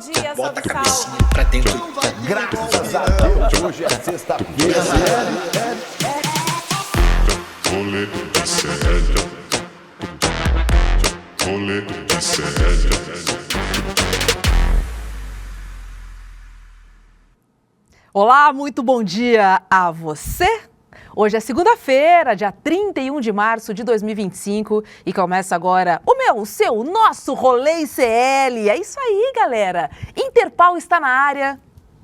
dia, Bota a salve, cabecinha salve. pra dentro. Graças a Deus, hoje é sexta-feira. Rolê de sério. Rolê de sério. Olá, muito bom dia a você. Hoje é segunda-feira, dia 31 de março de 2025 e começa agora o meu, o seu, o nosso Rolê ICL. É isso aí, galera. Interpal está na área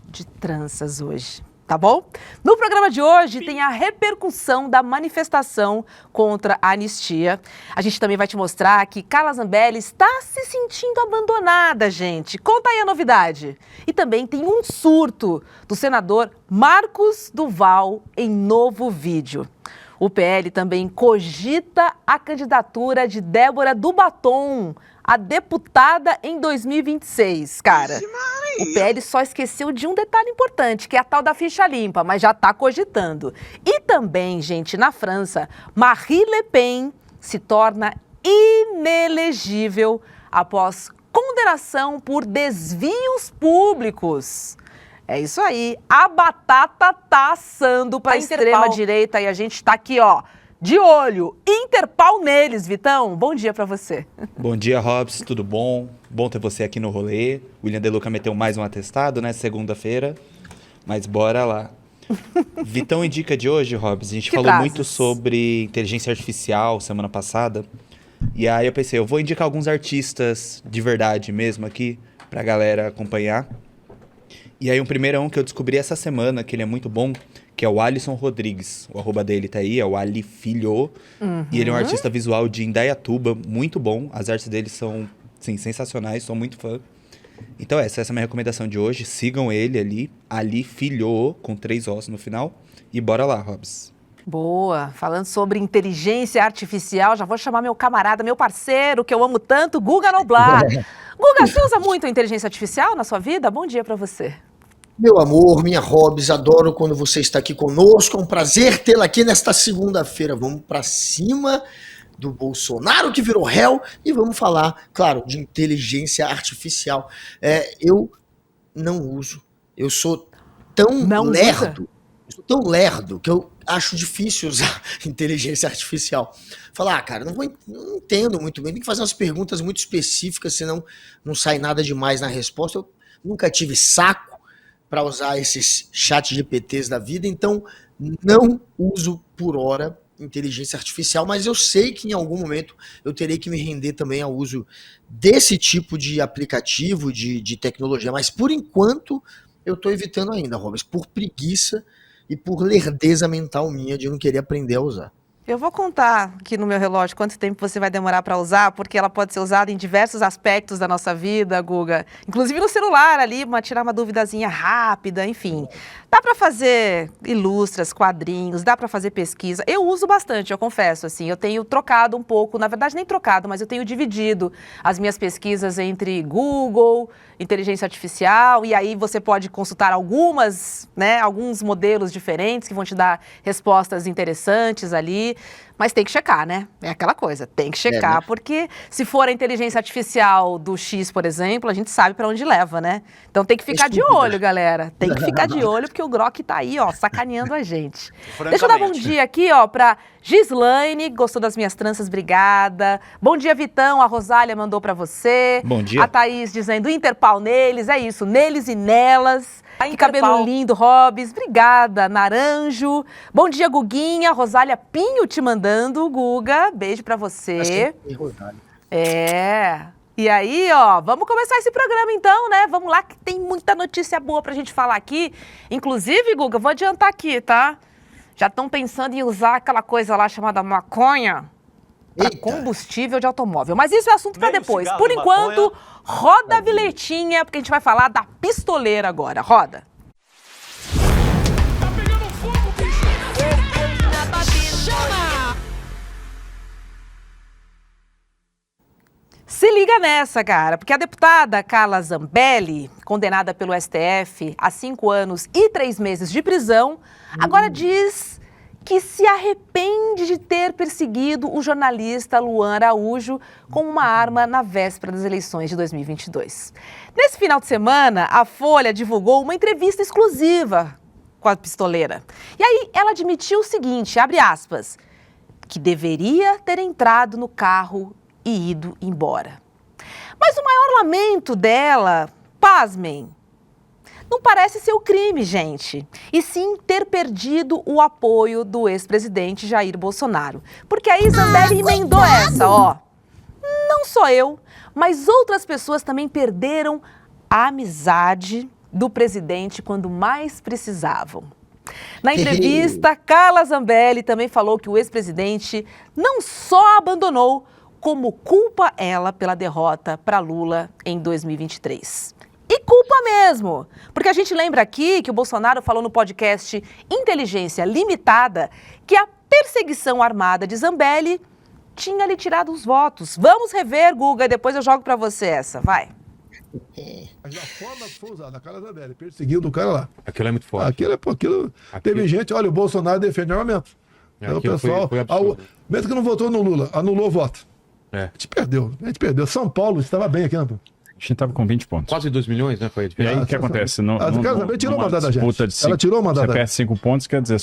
de tranças hoje, tá bom? No programa de hoje tem a repercussão da manifestação contra a anistia. A gente também vai te mostrar que Carla Zambelli está se sentindo abandonada, gente. Conta aí a novidade. E também tem um surto do senador Marcos Duval em novo vídeo. O PL também cogita a candidatura de Débora Dubaton a deputada em 2026, cara. O PL só esqueceu de um detalhe importante, que é a tal da ficha limpa, mas já está cogitando. E também, gente, na França, Marine Le Pen se torna inelegível após condenação por desvios públicos. É isso aí, a batata tá assando para a extrema-direita e a gente está aqui, ó, de olho, Interpal neles, Vitão. Bom dia para você. Bom dia, Robs, tudo bom? Bom ter você aqui no rolê. William De Luca meteu mais um atestado, né, segunda-feira, mas bora lá. Vitão em dica de hoje, Robs, a gente falou muito sobre inteligência artificial semana passada, e aí eu pensei, eu vou indicar alguns artistas de verdade mesmo aqui pra galera acompanhar. E aí um primeirão que eu descobri essa semana, que ele é muito bom, que é o Alisson Rodrigues. O arroba dele tá aí, é o Ali Filho. E ele é um artista visual de Indaiatuba, muito bom. As artes dele são, sim, sensacionais, sou muito fã. Então essa é a minha recomendação de hoje. Sigam ele ali, Ali Filho, com 3 Os no final. E bora lá, Robs. Boa, falando sobre inteligência artificial, já vou chamar meu camarada, meu parceiro, que eu amo tanto, Guga Noblar. Guga, você usa muito a inteligência artificial na sua vida? Bom dia para você. Meu amor, minha Robs, adoro quando você está aqui conosco. É um prazer tê-la aqui nesta segunda-feira. Vamos para cima do Bolsonaro que virou réu e vamos falar, claro, de inteligência artificial. Eu não uso. Eu sou tão lerdo. Eu sou tão lerdo que eu acho difícil usar inteligência artificial. Falar, cara, não entendo muito bem, tem que fazer umas perguntas muito específicas, senão não sai nada demais na resposta. Eu nunca tive saco para usar esses chat GPTs da vida, então não uso por hora inteligência artificial, mas eu sei que em algum momento eu terei que me render também ao uso desse tipo de aplicativo, de tecnologia, mas por enquanto eu estou evitando ainda, Robert, por preguiça e por lerdeza mental minha de não querer aprender a usar. Eu vou contar aqui no meu relógio quanto tempo você vai demorar para usar, porque ela pode ser usada em diversos aspectos da nossa vida, Guga. Inclusive no celular ali, tirar uma duvidazinha rápida, enfim. Dá para fazer ilustras, quadrinhos, dá para fazer pesquisa. Eu uso bastante, eu confesso, assim. Eu tenho trocado um pouco, na verdade nem trocado, mas eu tenho dividido as minhas pesquisas entre Google, inteligência artificial, e aí você pode consultar alguns modelos diferentes que vão te dar respostas interessantes ali. Mas tem que checar, né? É aquela coisa, tem que checar, porque se for a inteligência artificial do X, por exemplo, a gente sabe para onde leva, né? Então tem que ficar de olho, galera. Tem que ficar de olho, porque o Grok tá aí, ó, sacaneando a gente. Deixa eu dar bom dia aqui, ó, pra Gislaine, gostou das minhas tranças, obrigada. Bom dia, Vitão, a Rosália mandou para você. Bom dia. A Thaís dizendo Interpal neles, é isso, neles e nelas. Que cabelo lindo, Robs. Obrigada, Naranjo. Bom dia, Guguinha. Rosália Pinho te mandando. Guga, beijo pra você. E aí, ó, vamos começar esse programa então, né? Vamos lá que tem muita notícia boa pra gente falar aqui. Inclusive, Guga, vou adiantar aqui, tá? Já estão pensando em usar aquela coisa lá chamada maconha para combustível de automóvel. Mas isso é assunto para depois. Por enquanto, roda a vinhetinha, porque a gente vai falar da pistoleira agora. Roda. Tá pegando fogo, bicho! Se liga nessa, cara, porque a deputada Carla Zambelli, condenada pelo STF a 5 anos e 3 meses de prisão, agora diz que se arrepende de ter perseguido o jornalista Luan Araújo com uma arma na véspera das eleições de 2022. Nesse final de semana, a Folha divulgou uma entrevista exclusiva com a pistoleira. E aí ela admitiu o seguinte, abre aspas, que deveria ter entrado no carro e ido embora. Mas o maior lamento dela, pasmem, não parece ser o crime, gente, e sim ter perdido o apoio do ex-presidente Jair Bolsonaro. Porque aí Zambelli emendou essa, ó. Não só eu, mas outras pessoas também perderam a amizade do presidente quando mais precisavam. Na entrevista, Carla Zambelli também falou que o ex-presidente não só abandonou, como culpa ela pela derrota para Lula em 2023. E culpa mesmo, porque a gente lembra aqui que o Bolsonaro falou no podcast Inteligência Limitada que a perseguição armada de Zambelli tinha lhe tirado os votos. Vamos rever, Guga, e depois eu jogo para você essa, vai. A forma que foi usada, a Carla Zambelli, perseguindo o cara lá. Aquilo é muito forte. Aquilo. Teve gente, olha, o Bolsonaro defende armamento. Então, o pessoal, foi absurdo. mesmo que não votou no Lula, anulou o voto. É. A gente perdeu. São Paulo estava bem aqui, né? A gente estava com 20 pontos. Quase 2 milhões, né? Foi a E aí, o que acontece? A Carla Zambelli tirou o mandato da gente. Ela tirou o mandato da gente. Você perde 5 pontos, quer dizer...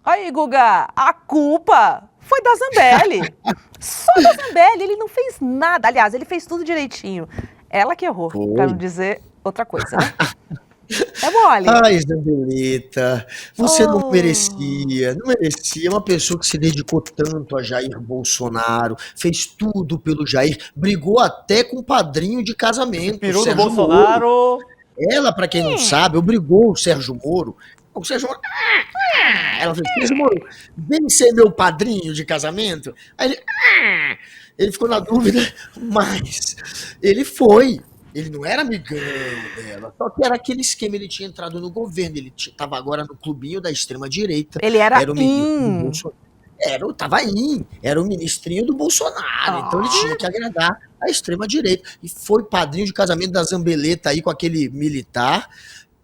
Aí, Guga, a culpa foi da Zambelli. Só da Zambelli, ele não fez nada. Aliás, ele fez tudo direitinho. Ela que errou, para não dizer outra coisa, né? É mole. Ai, Zambelita, você não merecia. Uma pessoa que se dedicou tanto a Jair Bolsonaro, fez tudo pelo Jair, brigou até com o padrinho de casamento. Inspirou no Bolsonaro. Moro. Ela, pra quem não sabe, obrigou o Sérgio Moro. O Sérgio Moro. Ela fez, Sérgio Moro, vem ser meu padrinho de casamento. Aí ele ficou na dúvida, mas ele foi. Ele não era amigão dela, só que era aquele esquema, ele tinha entrado no governo, ele estava agora no clubinho da extrema-direita. Ele era o ministro do Bolsonaro. Era o ministrinho do Bolsonaro, então ele tinha que agradar a extrema-direita. E foi padrinho de casamento da Zambeleta aí com aquele militar,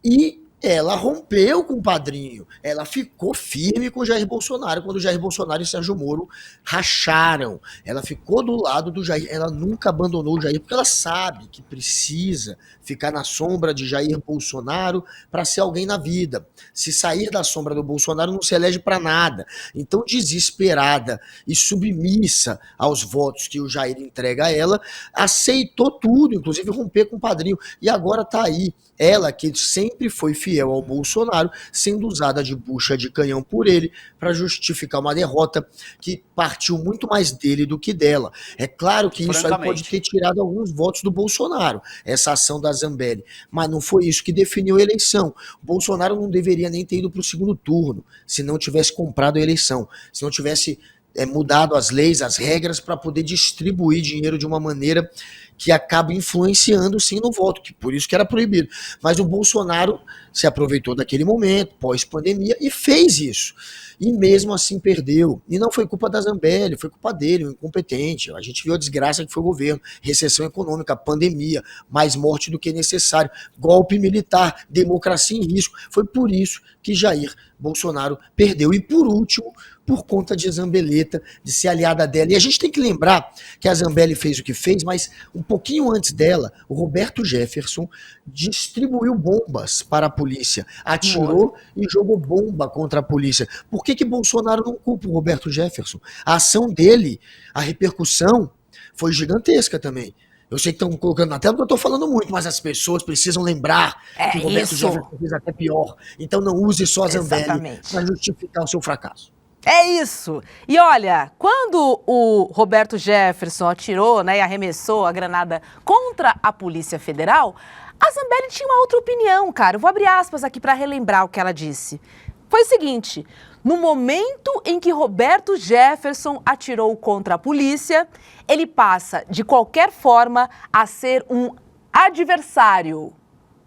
e ela rompeu com o padrinho, ela ficou firme com o Jair Bolsonaro, quando o Jair Bolsonaro e Sérgio Moro racharam. Ela ficou do lado do Jair, ela nunca abandonou o Jair, porque ela sabe que precisa ficar na sombra de Jair Bolsonaro para ser alguém na vida. Se sair da sombra do Bolsonaro, não se elege para nada. Então, desesperada e submissa aos votos que o Jair entrega a ela, aceitou tudo, inclusive romper com o padrinho. E agora tá aí, ela que sempre foi fiel ao Bolsonaro, sendo usada de bucha de canhão por ele para justificar uma derrota que partiu muito mais dele do que dela. É claro que isso aí pode ter tirado alguns votos do Bolsonaro, essa ação da Zambelli, mas não foi isso que definiu a eleição. O Bolsonaro não deveria nem ter ido para o segundo turno, se não tivesse comprado a eleição, se não tivesse mudado as leis, as regras para poder distribuir dinheiro de uma maneira que acaba influenciando sim no voto, que por isso que era proibido. Mas o Bolsonaro se aproveitou daquele momento, pós-pandemia, e fez isso. E mesmo assim perdeu. E não foi culpa da Zambelli, foi culpa dele, o incompetente. A gente viu a desgraça que foi o governo, recessão econômica, pandemia, mais morte do que necessário, golpe militar, democracia em risco. Foi por isso que Jair Bolsonaro perdeu. E por último, por conta de Zambeleta, de ser aliada dela. E a gente tem que lembrar que a Zambelli fez o que fez, mas um pouquinho antes dela, o Roberto Jefferson distribuiu bombas para a polícia, atirou e jogou bomba contra a polícia. Por que Bolsonaro não culpa o Roberto Jefferson? A ação dele, a repercussão, foi gigantesca também. Eu sei que estão colocando na tela porque eu estou falando muito, mas as pessoas precisam lembrar que o Roberto Jefferson fez até pior. Então não use só a Zambelli para justificar o seu fracasso. É isso. E olha, quando o Roberto Jefferson atirou, né, e arremessou a granada contra a Polícia Federal, a Zambelli tinha uma outra opinião, cara. Eu vou abrir aspas aqui para relembrar o que ela disse. Foi o seguinte: no momento em que Roberto Jefferson atirou contra a polícia, ele passa, de qualquer forma, a ser um adversário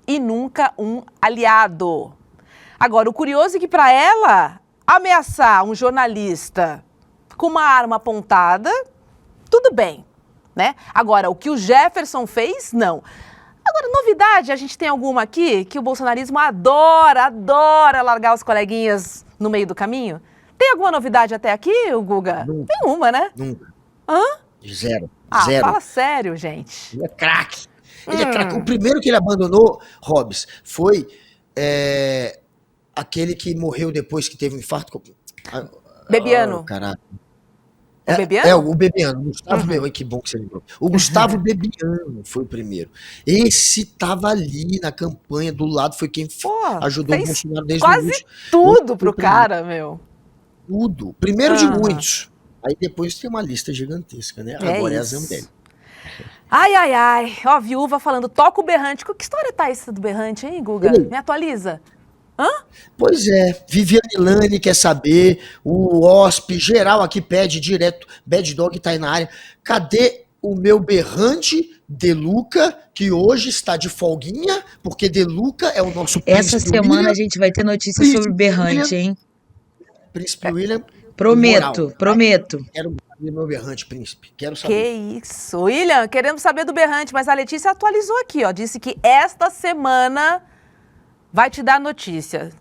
e nunca um aliado. Agora, o curioso é que para ela, ameaçar um jornalista com uma arma apontada, tudo bem, né? Agora, o que o Jefferson fez, não. Agora, novidade, a gente tem alguma aqui que o bolsonarismo adora largar os coleguinhas no meio do caminho? Tem alguma novidade até aqui, Guga? Nunca. Nenhuma, né? Nunca. Hã? Zero. Ah, Zero. fala sério, gente. Ele é craque. Ele é craque. O primeiro que ele abandonou, Hobbs, foi aquele que morreu depois que teve um infarto. Bebiano. Caralho. O Bebiano? O Bebiano. Gustavo Bebiano. Que bom que você lembrou. O Gustavo Bebiano foi o primeiro. Esse tava ali na campanha do lado, foi quem ajudou o fez Bolsonaro desde o quase início. tudo pro cara, meu. Tudo. Primeiro de muitos. Aí depois tem uma lista gigantesca, né? Agora é a Zambelli. Ai, ai, ai. Ó, viúva falando, toca o berrante. Que história tá essa do berrante, hein, Guga? Ei. Me atualiza. Hã? Pois é, Viviane Lani quer saber, o OSP geral aqui pede direto, Bad Dog tá aí na área, cadê o meu berrante Deluca, que hoje está de folguinha, porque Deluca é o nosso Essa príncipe semana William, a gente vai ter notícias sobre o berrante, hein? príncipe William. Prometo, moral. prometo. Quero saber meu berrante, príncipe, quero Que saber. isso. William, queremos saber do berrante, mas a Letícia atualizou aqui, ó. Disse que esta semana vai te dar notícia.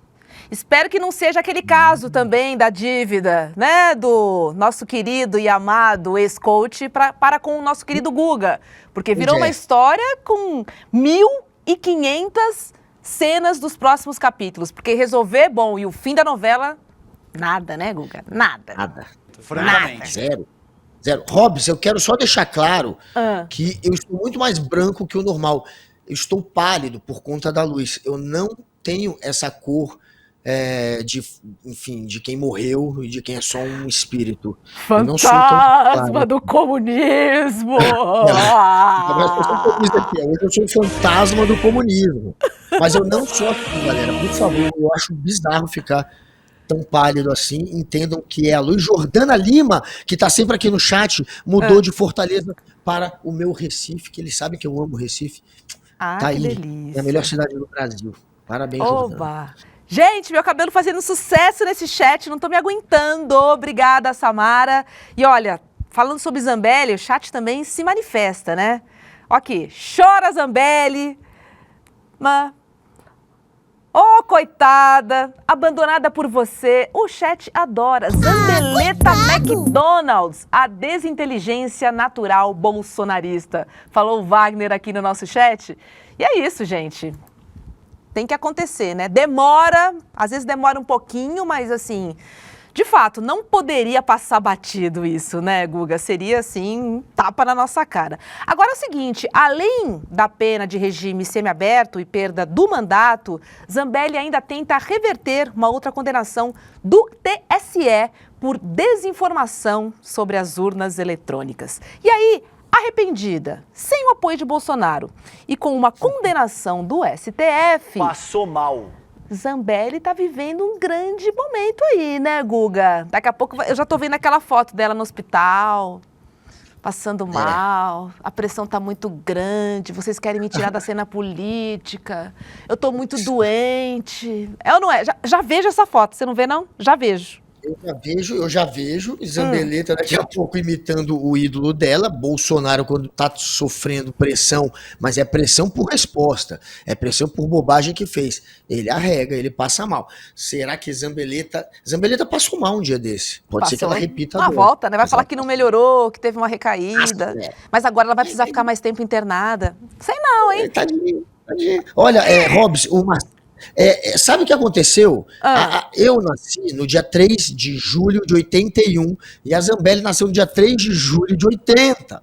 Espero que não seja aquele caso também da dívida, né, do nosso querido e amado ex-coach para com o nosso querido Guga. Porque virou uma história com 1.500 cenas dos próximos capítulos. Porque resolver, bom, e o fim da novela, nada, né, Guga? Nada. Francamente. Zero. Hobbs, eu quero só deixar claro que eu estou muito mais branco que o normal. Eu estou pálido por conta da luz. Eu não tenho essa cor de quem morreu e de quem é só um espírito. Eu não sou tão Fantasma claro. do comunismo! Hoje eu sou um fantasma do comunismo. Mas eu não sou assim, galera. Por favor, eu acho bizarro ficar tão pálido assim. Entendam que é a luz. Jordana Lima, que tá sempre aqui no chat, mudou de Fortaleza para o meu Recife, que eles sabem que eu amo Recife. Ah, Tá que aí. delícia. É a melhor cidade do Brasil. Parabéns, Jordana. Oba! Gente, meu cabelo fazendo sucesso nesse chat, não tô me aguentando. Obrigada, Samara. E olha, falando sobre Zambelli, o chat também se manifesta, né? Ó aqui, chora Zambelli. Oh, coitada, abandonada por você. O chat adora. Zambeleta McDonald's, a desinteligência natural bolsonarista. Falou o Wagner aqui no nosso chat. E é isso, gente. Tem que acontecer, né? Demora, às vezes demora um pouquinho, mas assim, de fato, não poderia passar batido isso, né, Guga? Seria, assim, um tapa na nossa cara. Agora é o seguinte, além da pena de regime semiaberto e perda do mandato, Zambelli ainda tenta reverter uma outra condenação do TSE por desinformação sobre as urnas eletrônicas. E aí, arrependida, sem o apoio de Bolsonaro e com uma condenação do STF... Passou mal. Zambelli tá vivendo um grande momento aí, né, Guga? Daqui a pouco eu já tô vendo aquela foto dela no hospital, passando mal, a pressão tá muito grande, vocês querem me tirar da cena política, eu tô muito doente. É ou não é? Já vejo essa foto, você não vê não? Já vejo. Eu já vejo Zambeleta daqui a pouco imitando o ídolo dela, Bolsonaro, quando tá sofrendo pressão, mas é pressão por resposta, é pressão por bobagem que fez. Ele arrega, ele passa mal. Será que Zambeleta passou mal um dia desse? Pode ser que ela repita uma agora. volta, né? Vai falar que não melhorou, que teve uma recaída, mas agora ela vai precisar ficar mais tempo internada. Sei não, hein? Tadinho. Olha, Hobbs, sabe o que aconteceu? Eu nasci no dia 3 de julho de 81 e a Zambelli nasceu no dia 3 de julho de 80.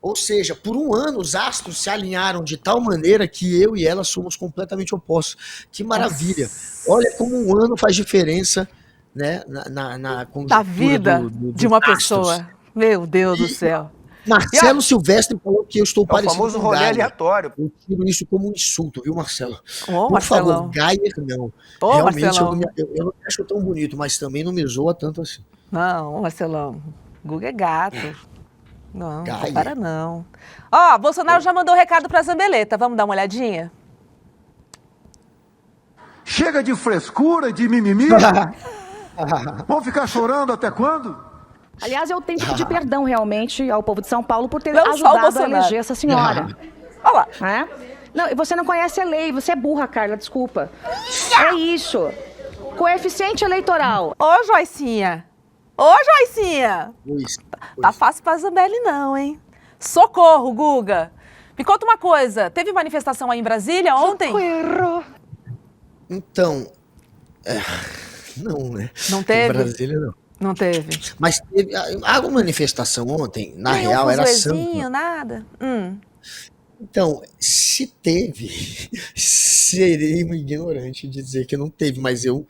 Ou seja, por um ano os astros se alinharam de tal maneira que eu e ela somos completamente opostos. Que maravilha. Olha como um ano faz diferença, né, na da vida de uma pessoa. Meu Deus do céu. Marcelo Silvestre falou que eu estou parecido famoso com rolê Gaia. aleatório. Eu tiro isso como um insulto, viu, Marcelo? Por Marcelão. Favor, Gaia não. Realmente Marcelão. eu não me acho tão bonito, mas também não me zoa tanto assim. Não, Marcelão. Guga é gato. Não, Gaia. não para não. Ó, Bolsonaro já mandou um recado pra Zambeleta. Vamos dar uma olhadinha? Chega de frescura, de mimimi. Vão ficar chorando até quando? Aliás, eu tenho que pedir perdão realmente ao povo de São Paulo por ter Não só o ajudado a Bolsonaro. eleger essa senhora. Olha lá. É? Não, você não conhece a lei, você é burra, Carla, desculpa. É isso. Coeficiente eleitoral. Ô, Joicinha! Ô, Joicinha! Tá fácil pra Zambelli não, hein? Socorro, Guga! Me conta uma coisa, teve manifestação aí em Brasília ontem? Socorro. Então, não, né? Não teve? Em Brasília, não. Não teve. Mas teve a manifestação ontem, na Nenhum real, era fuzuezinho, samba. nada? Então, se teve, serei um ignorante de dizer que não teve, mas eu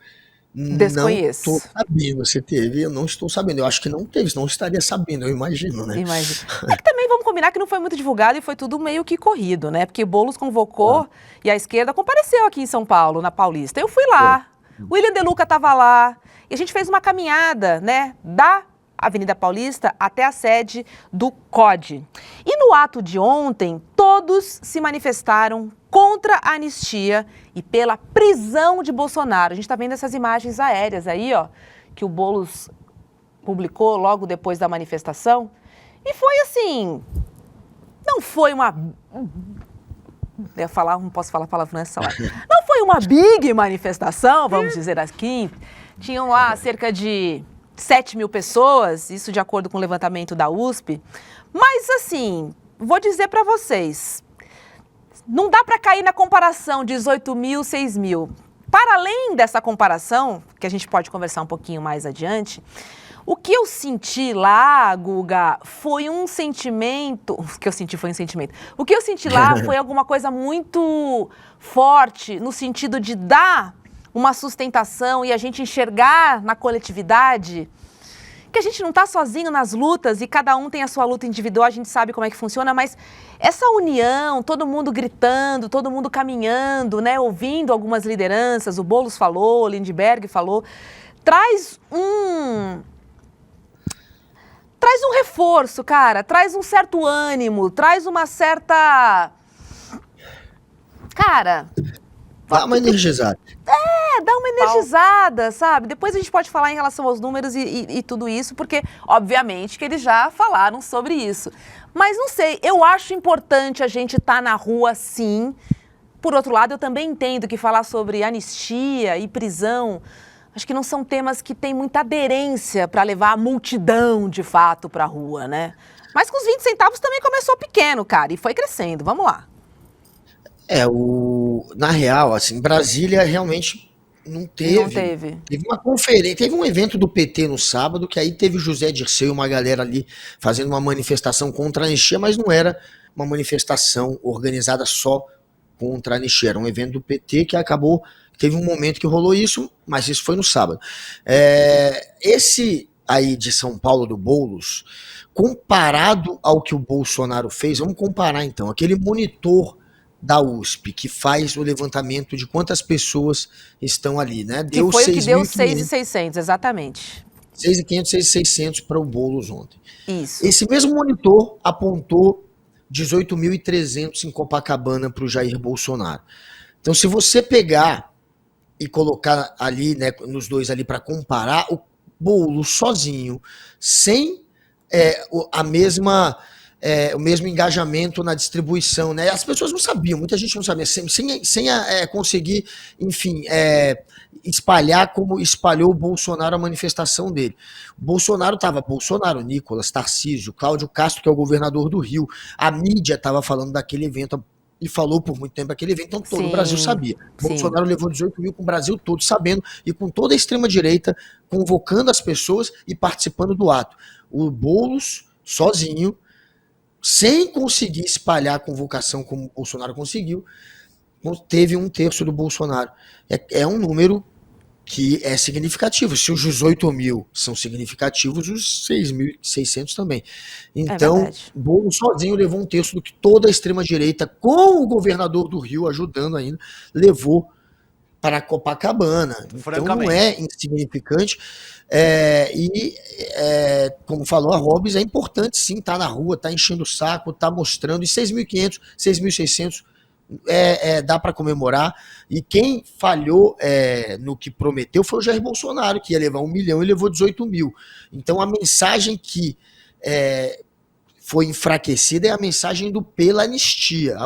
Desconheço. não estou sabendo se teve, eu não estou sabendo. Eu acho que não teve, senão eu estaria sabendo, eu imagino, né? Imagina. É que também vamos combinar que não foi muito divulgado e foi tudo meio que corrido, né? Porque Boulos convocou e a esquerda compareceu aqui em São Paulo, na Paulista. Eu fui lá, o William De Luca estava lá e a gente fez uma caminhada, né, da Avenida Paulista até a sede do CODE. E no ato de ontem, todos se manifestaram contra a anistia e pela prisão de Bolsonaro. A gente está vendo essas imagens aéreas aí, ó, que o Boulos publicou logo depois da manifestação. E foi assim, não foi uma... Eu ia falar, não posso falar palavrão nessa hora. Não foi uma big manifestação, vamos dizer assim. Tinham lá cerca de 7 mil pessoas, isso de acordo com o levantamento da USP. Mas assim, vou dizer para vocês, não dá para cair na comparação 18 mil, 6 mil. Para além dessa comparação, que a gente pode conversar um pouquinho mais adiante, o que eu senti lá, Guga, foi um sentimento... O que eu senti foi um sentimento. O que eu senti lá foi alguma coisa muito forte, no sentido de dar uma sustentação e a gente enxergar na coletividade que a gente não está sozinho nas lutas e cada um tem a sua luta individual, a gente sabe como é que funciona, mas essa união, todo mundo gritando, todo mundo caminhando, né, ouvindo algumas lideranças, o Boulos falou, o Lindbergh falou, traz um reforço, cara, traz um certo ânimo, traz uma certa... Cara... Dá uma energizada. Dá uma energizada, sabe? Depois a gente pode falar em relação aos números e tudo isso, porque, obviamente, que eles já falaram sobre isso. Mas não sei, eu acho importante a gente estar na rua, sim. Por outro lado, eu também entendo que falar sobre anistia e prisão, acho que não são temas que têm muita aderência para levar a multidão, de fato, para a rua, né? Mas com os 20 centavos também começou pequeno, cara, e foi crescendo. Vamos lá. Na real, assim, Brasília realmente não teve. Não teve. Teve uma conferência, teve um evento do PT no sábado, que aí teve José Dirceu e uma galera ali fazendo uma manifestação contra a anistia, mas não era uma manifestação organizada só contra a anistia, era um evento do PT que acabou, teve um momento que rolou isso, mas isso foi no sábado. Esse aí de São Paulo do Boulos, comparado ao que o Bolsonaro fez, vamos comparar então, aquele monitor da USP, que faz o levantamento de quantas pessoas estão ali, né? Que foi o que deu 6.600, exatamente. 6.500, 6.600 para o Boulos ontem. Isso. Esse mesmo monitor apontou 18.300 em Copacabana para o Jair Bolsonaro. Então, se você pegar e colocar ali, né, nos dois ali para comparar, o Boulos sozinho, sem a mesma... o mesmo engajamento na distribuição, né? As pessoas não sabiam, muita gente não sabia, sem conseguir, enfim, espalhar como espalhou o Bolsonaro a manifestação dele. O Bolsonaro estava, Nicolas, Tarcísio, Cláudio Castro, que é o governador do Rio, a mídia estava falando daquele evento e falou por muito tempo daquele evento, então todo o Brasil sabia. O Bolsonaro levou 18 mil com o Brasil todo sabendo e com toda a extrema-direita convocando as pessoas e participando do ato. O Boulos, sozinho, sem conseguir espalhar a convocação como o Bolsonaro conseguiu, teve 1/3 do Bolsonaro. É um número que é significativo. Se os 18 mil são significativos, os 6.600 também. Então, Boulos sozinho levou 1/3 do que toda a extrema-direita, com o governador do Rio ajudando ainda, levou para Copacabana. Então não é insignificante. Como falou a Hobbs, é importante sim estar na rua, estar enchendo o saco, estar mostrando. E 6.500, 6.600 dá para comemorar. E quem falhou no que prometeu foi o Jair Bolsonaro, que ia levar 1 milhão e levou 18 mil. Então a mensagem que foi enfraquecida é a mensagem do pela anistia.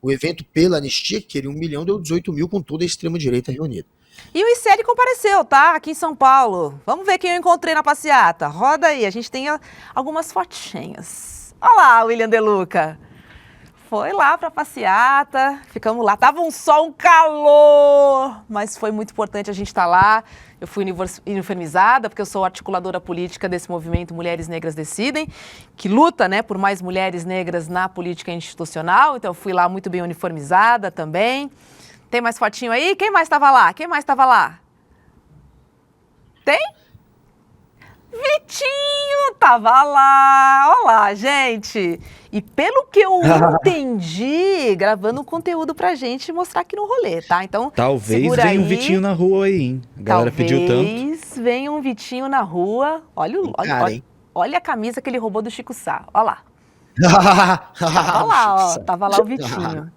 O evento pela anistia, que queria 1 milhão, deu 18 mil com toda a extrema-direita reunida. E o ICL compareceu, tá? Aqui em São Paulo. Vamos ver quem eu encontrei na passeata. Roda aí, a gente tem algumas fotinhas. Olha lá, William De Luca. Foi lá pra passeata, ficamos lá. Tava um sol, um calor, mas foi muito importante a gente estar lá. Eu fui uniformizada, porque eu sou articuladora política desse movimento Mulheres Negras Decidem, que luta, né, por mais mulheres negras na política institucional. Então eu fui lá muito bem uniformizada também. Tem mais fotinho aí? Quem mais estava lá? Quem mais estava lá? Tem? Vitinho tava lá. Olha lá, gente. E pelo que eu entendi, gravando conteúdo pra gente mostrar aqui no rolê, tá? Então, talvez venha um Vitinho na rua aí, hein? A galera pediu tanto. Talvez venha um Vitinho na rua. Olha a camisa que ele roubou do Chico Sá. Olha lá. Olha lá, ó. Tava lá o Vitinho.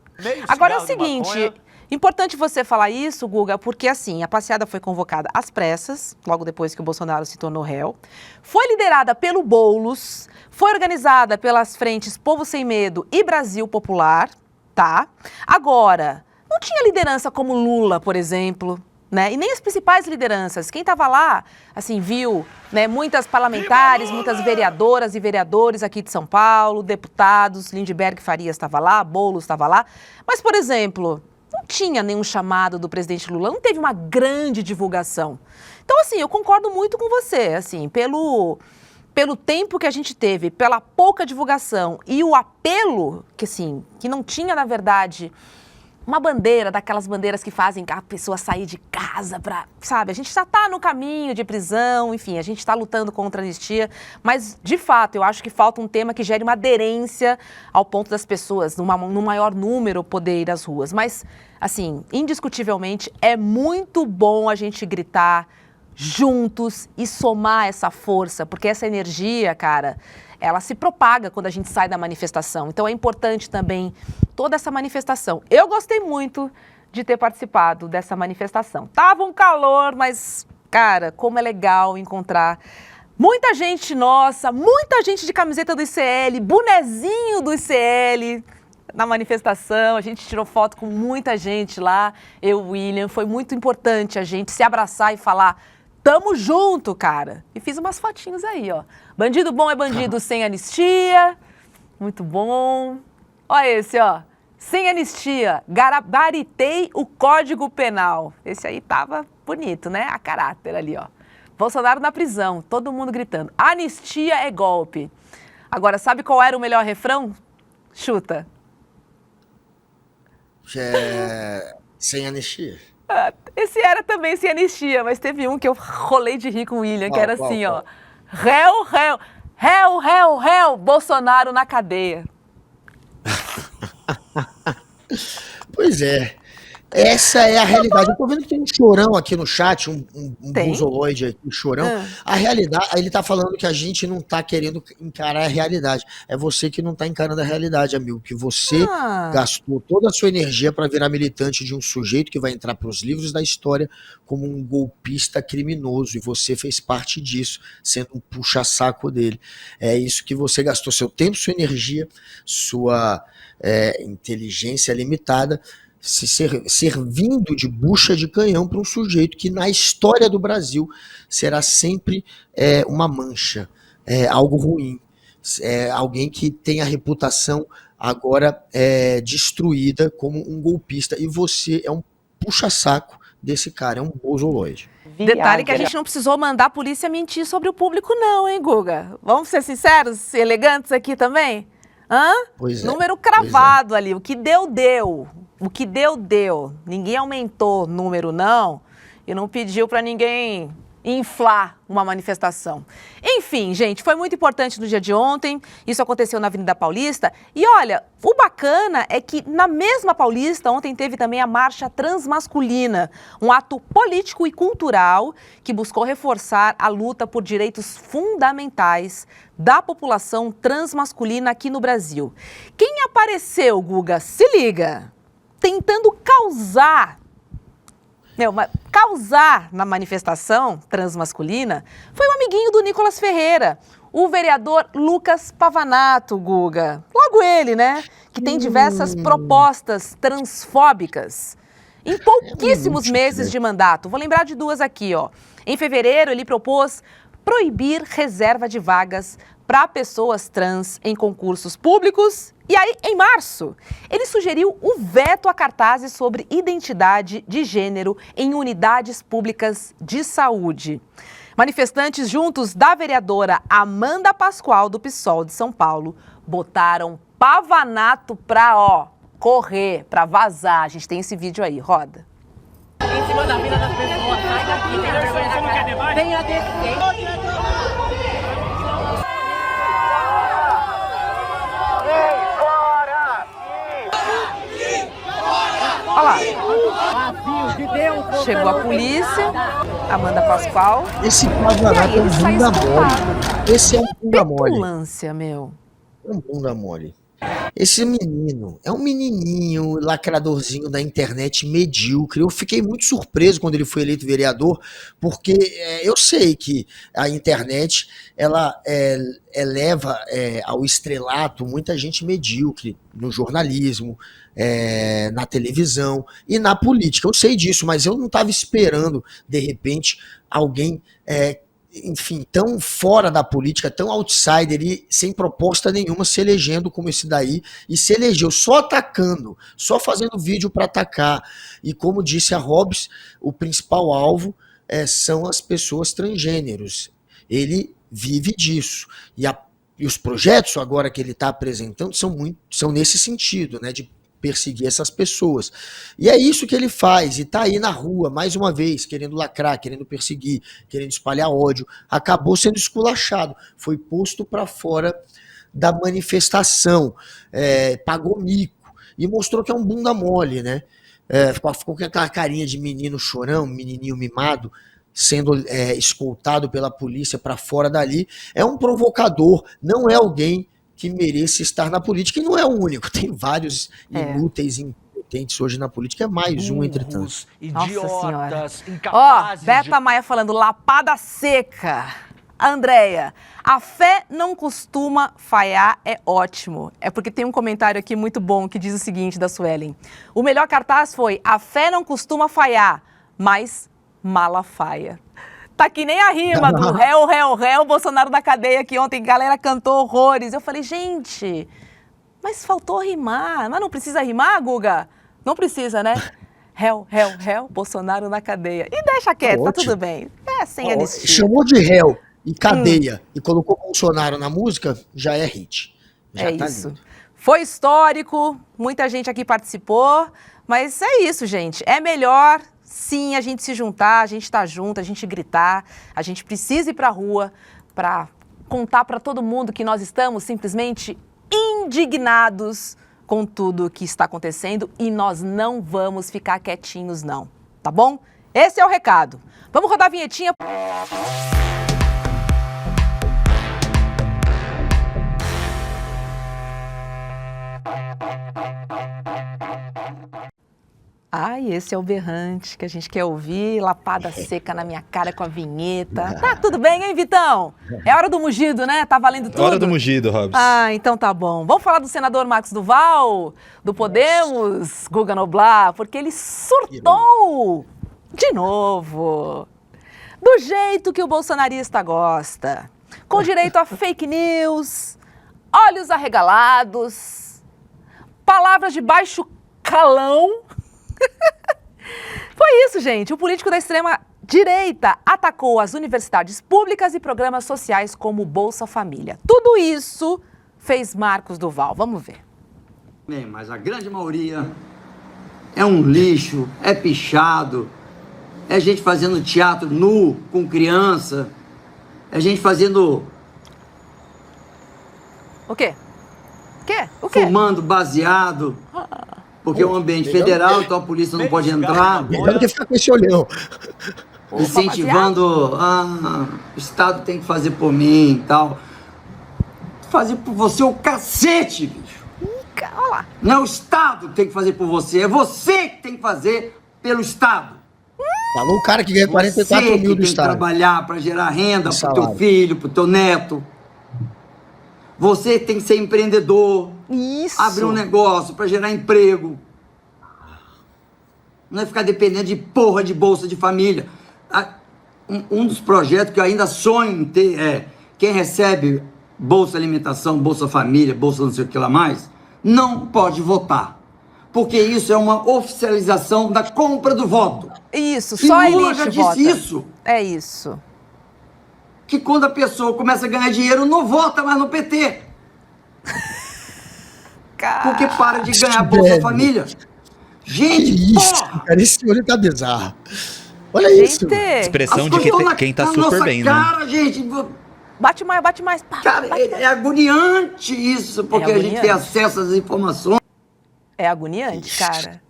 Agora é o seguinte... Importante você falar isso, Guga, porque assim, a passeada foi convocada às pressas, logo depois que o Bolsonaro se tornou réu, foi liderada pelo Boulos, foi organizada pelas frentes Povo Sem Medo e Brasil Popular, tá? Agora, não tinha liderança como Lula, por exemplo, né? E nem as principais lideranças. Quem estava lá, assim, viu, né, muitas parlamentares, muitas vereadoras e vereadores aqui de São Paulo, deputados, Lindbergh Farias estava lá, Boulos estava lá, mas, por exemplo... Não tinha nenhum chamado do presidente Lula, não teve uma grande divulgação. Então, assim, eu concordo muito com você, assim, pelo tempo que a gente teve, pela pouca divulgação e o apelo, que assim, que não tinha, na verdade, uma bandeira, daquelas bandeiras que fazem a pessoa sair de casa pra, sabe, a gente já tá no caminho de prisão, enfim, a gente tá lutando contra a anistia, mas, de fato, eu acho que falta um tema que gere uma aderência ao ponto das pessoas, no maior número, poder ir às ruas. Mas, assim, indiscutivelmente, é muito bom a gente gritar juntos e somar essa força, porque essa energia, cara, ela se propaga quando a gente sai da manifestação. Então é importante também toda essa manifestação. Eu gostei muito de ter participado dessa manifestação. Tava um calor, mas, cara, como é legal encontrar muita gente nossa, muita gente de camiseta do ICL, bonezinho do ICL na manifestação. A gente tirou foto com muita gente lá, eu e o William. Foi muito importante a gente se abraçar e falar: tamo junto, cara. E fiz umas fotinhos aí, ó. Bandido bom é bandido sem anistia. Muito bom. Olha esse, ó. Sem anistia, gabaritei o Código Penal. Esse aí tava bonito, né? A caráter ali, ó. Bolsonaro na prisão, todo mundo gritando: anistia é golpe. Agora, sabe qual era o melhor refrão? Chuta. Sem anistia. Esse era também sem anistia, mas teve um que eu rolei de rir com o William, que era assim, ó. Réu, réu, réu, réu, réu, Bolsonaro na cadeia. Pois é. Essa é a realidade. Eu tô vendo que tem um chorão aqui no chat, um buzoloide aqui, um chorão. A realidade, ele tá falando que a gente não tá querendo encarar a realidade. É você que não tá encarando a realidade, amigo. Que você gastou toda a sua energia para virar militante de um sujeito que vai entrar pros livros da história como um golpista criminoso. E você fez parte disso, sendo um puxa-saco dele. É isso que você gastou seu tempo, sua energia, sua inteligência limitada, servindo de bucha de canhão para um sujeito que na história do Brasil será sempre uma mancha, algo ruim, alguém que tem a reputação agora destruída como um golpista, e você é um puxa-saco desse cara, é um bozoloide. Detalhe que a gente não precisou mandar a polícia mentir sobre o público não, hein, Guga? Vamos ser sinceros, elegantes aqui também? Pois é, número cravado ali, o que deu, deu. O que deu, deu. Ninguém aumentou o número, não, e não pediu para ninguém inflar uma manifestação. Enfim, gente, foi muito importante no dia de ontem. Isso aconteceu na Avenida Paulista. E olha, o bacana é que na mesma Paulista, ontem teve também a Marcha Transmasculina, um ato político e cultural que buscou reforçar a luta por direitos fundamentais da população transmasculina aqui no Brasil. Quem apareceu, Guga? Se liga! Tentando causar na manifestação transmasculina foi um amiguinho do Nicolas Ferreira, o vereador Lucas Pavanato, Guga. Logo ele, né? Que tem diversas propostas transfóbicas. em pouquíssimos meses de mandato. Vou lembrar de duas aqui, ó. Em fevereiro, ele propôs proibir reserva de vagas para pessoas trans em concursos públicos. E aí, em março, ele sugeriu o veto a cartazes sobre identidade de gênero em unidades públicas de saúde. Manifestantes juntos da vereadora Amanda Pascoal, do PSOL de São Paulo, botaram pavanato pra, correr, pra vazar. A gente tem esse vídeo aí, roda. Em cima da vida das pessoas, sai daqui, tem vergonha na cara. Venha descer. Olha lá. Chegou a polícia, Amanda Pascoal. Esse pavanato é um bunda mole. Esse é um bunda mole. Petulância, meu. É um bunda mole. Esse menino é um menininho lacradorzinho da internet medíocre. Eu fiquei muito surpreso quando ele foi eleito vereador, porque eu sei que a internet ela eleva ao estrelato muita gente medíocre no jornalismo, na televisão e na política. Eu sei disso, mas eu não estava esperando, de repente, alguém enfim, tão fora da política, tão outsider e sem proposta nenhuma, se elegendo como esse daí, e se elegeu só atacando, só fazendo vídeo para atacar. E como disse a Hobbs, o principal alvo são as pessoas transgêneros. Ele vive disso. E os projetos agora que ele está apresentando são nesse sentido, né, de perseguir essas pessoas. E é isso que ele faz, e tá aí na rua, mais uma vez, querendo lacrar, querendo perseguir, querendo espalhar ódio. Acabou sendo esculachado, foi posto para fora da manifestação, pagou mico, e mostrou que é um bunda mole, né? Ficou com aquela carinha de menino chorão, menininho mimado, sendo escoltado pela polícia para fora dali. É um provocador, não é alguém que mereça estar na política, e não é o único, tem vários inúteis, incompetentes hoje na política, é mais um entre tantos. Idiotas, incapazes. Beta Maia falando, lapada seca. Andréia, a fé não costuma falhar, é ótimo. É porque tem um comentário aqui muito bom que diz o seguinte, da Suelen. O melhor cartaz foi, a fé não costuma falhar, mas Malafaia. Tá que nem a rima do réu, Bolsonaro na cadeia, que ontem a galera cantou horrores. Eu falei, gente, mas faltou rimar. Mas não precisa rimar, Guga? Não precisa, né? Réu, Bolsonaro na cadeia. E deixa quieto, tá tudo bem. Sem anistia. Chamou de réu e cadeia e colocou Bolsonaro na música, já é hit. Já tá isso. Lindo. Foi histórico, muita gente aqui participou, mas é isso, gente. É melhor... Sim, a gente se juntar, a gente estar junto, a gente gritar, a gente precisa ir para a rua para contar para todo mundo que nós estamos simplesmente indignados com tudo que está acontecendo e nós não vamos ficar quietinhos não, tá bom? Esse é o recado. Vamos rodar a vinhetinha. Ai, esse é o berrante que a gente quer ouvir, lapada seca na minha cara com a vinheta. Tá tudo bem, hein, Vitão? É hora do mugido, né? Tá valendo tudo? Hora do mugido, Robson. Ah, então tá bom. Vamos falar do senador Marcos Duval, do Podemos, Guga Noblar, porque ele surtou de novo. Do jeito que o bolsonarista gosta. Com direito a fake news, olhos arregalados, palavras de baixo calão. Foi isso, gente. O político da extrema-direita atacou as universidades públicas e programas sociais como Bolsa Família. Tudo isso fez Marcos Duval. Vamos ver. Bem, mas a grande maioria é um lixo, é pichado, é gente fazendo teatro nu com criança, é gente fazendo... O quê? O quê? Fumando baseado. Porque é um ambiente federal, então a polícia não pode entrar. Melhor que ficar com esse olhão. Incentivando, o Estado tem que fazer por mim e tal. Fazer por você o cacete, bicho. Olha lá. Não é o Estado que tem que fazer por você, é você que tem que fazer pelo Estado. Falou o cara que ganha 44 mil do Estado. Você tem que trabalhar para gerar renda pro teu filho, pro teu neto. Você tem que ser empreendedor. Isso. Abrir um negócio para gerar emprego. Não é ficar dependendo de porra de Bolsa de Família. Um dos projetos que eu ainda sonho em ter é quem recebe Bolsa Alimentação, Bolsa Família, Bolsa não sei o que lá mais, não pode votar. Porque isso é uma oficialização da compra do voto. Isso, só a Lula elite já disse vota. isso. É isso. Que quando a pessoa começa a ganhar dinheiro, não vota mais no PT. Porque para de ganhar Bolsa Família. Gente, que isso, cara, esse olho tá bizarro. Olha isso. Expressão de quem tá super bem, cara, né? Gente, bate mais, bate mais. Cara, é agoniante isso, porque a gente tem acesso às informações. É agoniante, cara.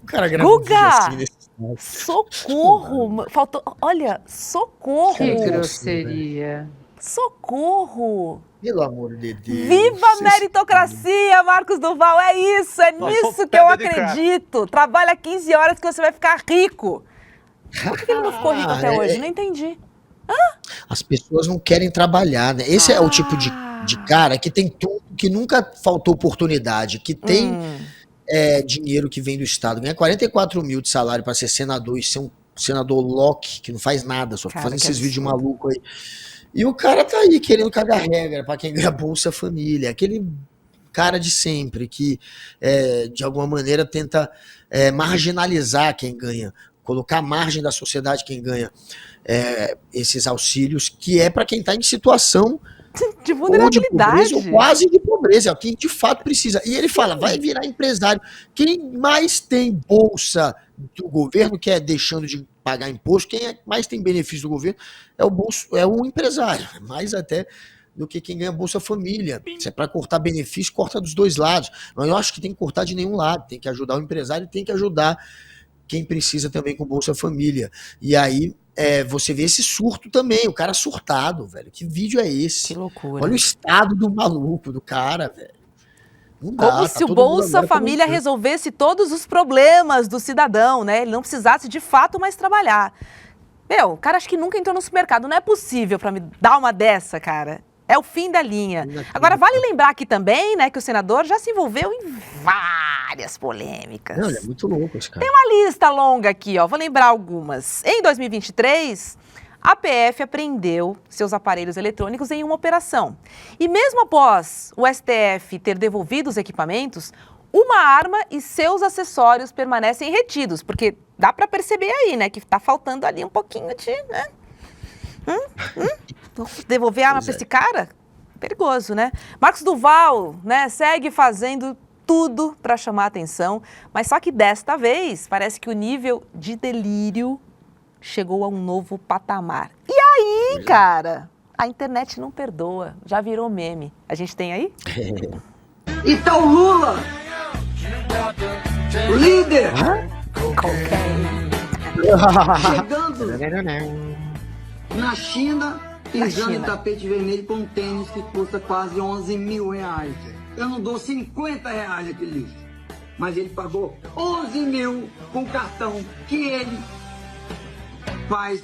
O cara grava um vídeo Guga! assim nesse... Socorro! Faltou. Olha, socorro! Que grosseria. Socorro! Pelo amor de Deus. Viva a meritocracia, Marcos Duval! É isso, é nisso que eu acredito. Trabalha 15 horas que você vai ficar rico. Por que ele não ficou rico até hoje? Não entendi. As pessoas não querem trabalhar, né? Esse é o tipo de cara que tem tudo, que nunca faltou oportunidade, que tem dinheiro que vem do Estado. Ganha 44 mil de salário para ser senador e ser um senador Loki, que não faz nada, só fica fazendo esses vídeos malucos aí. E o cara tá aí querendo cagar regra para quem ganha Bolsa Família. Aquele cara de sempre que, de alguma maneira, tenta marginalizar quem ganha, colocar à margem da sociedade quem ganha esses auxílios, que é para quem está em situação de vulnerabilidade, ou de pobreza, ou quase de pobreza, quem de fato precisa. E ele fala, vai virar empresário. Quem mais tem bolsa do governo, que é deixando de pagar imposto, quem mais tem benefício do governo é o empresário, mais até do que quem ganha Bolsa Família. Se é para cortar benefício, corta dos dois lados. Mas eu acho que tem que cortar de nenhum lado, tem que ajudar o empresário e tem que ajudar quem precisa também com Bolsa Família. E aí você vê esse surto também, o cara surtado, velho. Que vídeo é esse? Que loucura. Olha o estado do maluco, do cara, velho. Não dá, Como tá se o todo Bolsa mundo Família resolvesse todos os problemas do cidadão, né? Ele não precisasse de fato mais trabalhar. Meu, o cara acho que nunca entrou no supermercado. Não é possível pra me dar uma dessa, cara. É o fim da linha. Agora, vale lembrar aqui também, né, que o senador já se envolveu em várias polêmicas. Não, ele é muito louco esse cara. Tem uma lista longa aqui, ó. Vou lembrar algumas. Em 2023, a PF apreendeu seus aparelhos eletrônicos em uma operação. E mesmo após o STF ter devolvido os equipamentos, uma arma e seus acessórios permanecem retidos, porque dá pra perceber aí, né, que tá faltando ali um pouquinho de, né? Devolver a arma pra esse cara? Perigoso, né? Marcos Duval, né, segue fazendo tudo para chamar a atenção, mas só que desta vez parece que o nível de delírio chegou a um novo patamar. E aí, cara, a internet não perdoa, já virou meme. A gente tem aí? E tá o Lula, o líder, chegando na China, pisando em tapete vermelho com um tênis que custa quase 11 mil reais. Eu não dou 50 reais aquele lixo. Mas ele pagou 11 mil com cartão que ele faz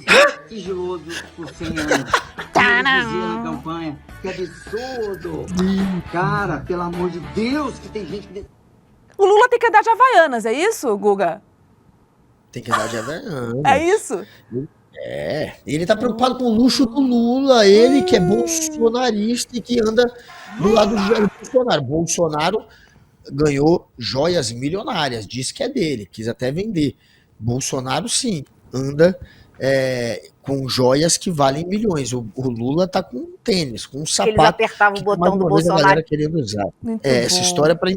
sigiloso por 100 anos. Ele dizia na campanha. Que absurdo. Cara, pelo amor de Deus, que tem gente que... O Lula tem que andar de Havaianas, é isso, Guga? Tem que andar de Havaianas. É isso? Ele tá preocupado com o luxo do Lula, ele que é bolsonarista e que anda do lado do Bolsonaro. Bolsonaro ganhou joias milionárias, disse que é dele, quis até vender. Bolsonaro, sim, anda com joias que valem milhões. O Lula tá com um tênis, com um sapato. Eles apertavam o botão do Bolsonaro. A galera querendo usar. Essa história para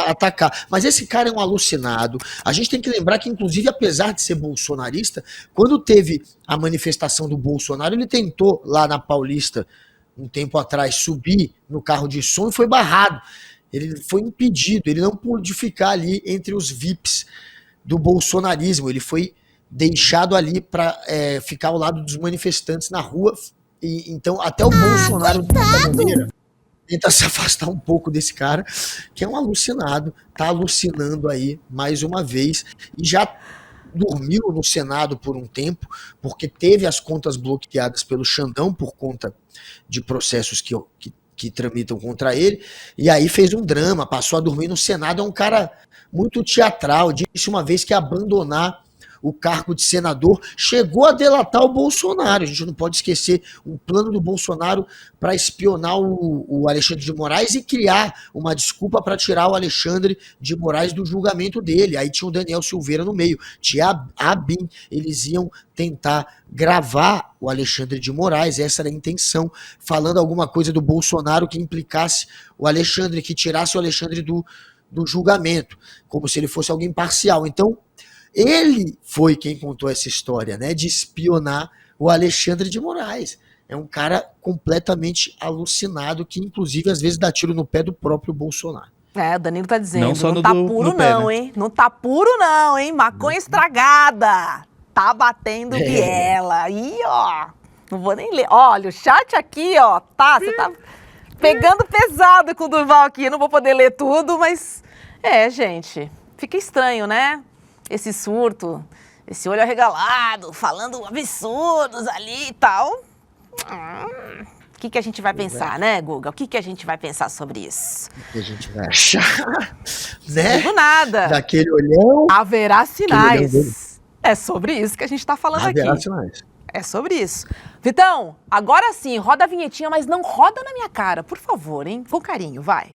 atacar. Mas esse cara é um alucinado. A gente tem que lembrar que, inclusive, apesar de ser bolsonarista, quando teve a manifestação do Bolsonaro, ele tentou, lá na Paulista, um tempo atrás, subir no carro de som e foi barrado. Ele foi impedido, ele não pôde ficar ali entre os VIPs do bolsonarismo. Ele foi deixado ali para ficar ao lado dos manifestantes na rua. E, então, até o Bolsonaro, de certa maneira, tenta se afastar um pouco desse cara, que é um alucinado, tá alucinando aí mais uma vez, e já dormiu no Senado por um tempo, porque teve as contas bloqueadas pelo Xandão por conta de processos que que tramitam contra ele, e aí fez um drama, passou a dormir no Senado. É um cara muito teatral, disse uma vez que ia abandonar o cargo de senador, chegou a delatar o Bolsonaro. A gente não pode esquecer o plano do Bolsonaro para espionar o Alexandre de Moraes e criar uma desculpa para tirar o Alexandre de Moraes do julgamento dele. Aí tinha o Daniel Silveira no meio, tinha a BIM, eles iam tentar gravar o Alexandre de Moraes, essa era a intenção, falando alguma coisa do Bolsonaro que implicasse o Alexandre, que tirasse o Alexandre do julgamento, como se ele fosse alguém parcial. Então, ele foi quem contou essa história, né, de espionar o Alexandre de Moraes. É um cara completamente alucinado, que inclusive às vezes dá tiro no pé do próprio Bolsonaro. O Danilo tá dizendo, Não só não tá no puro pé, não, né? hein? Não tá puro não, hein? Maconha estragada. Tá batendo biela. Aí, ó, não vou nem ler. Olha, o chat aqui, ó, você tá pegando pesado com o Durval aqui. Eu não vou poder ler tudo, mas... gente, fica estranho, né? Esse surto, esse olho arregalado, falando absurdos ali e tal. O que a gente vai pensar, né, Guga? O que a gente vai pensar sobre isso? O que a gente vai achar, né? Digo nada. Daquele olhão. Haverá olhão sinais. dele. É sobre isso que a gente tá falando Haverá aqui. sinais. É sobre isso. Vitão, agora sim, roda a vinhetinha, mas não roda na minha cara, por favor, hein? Com carinho, vai.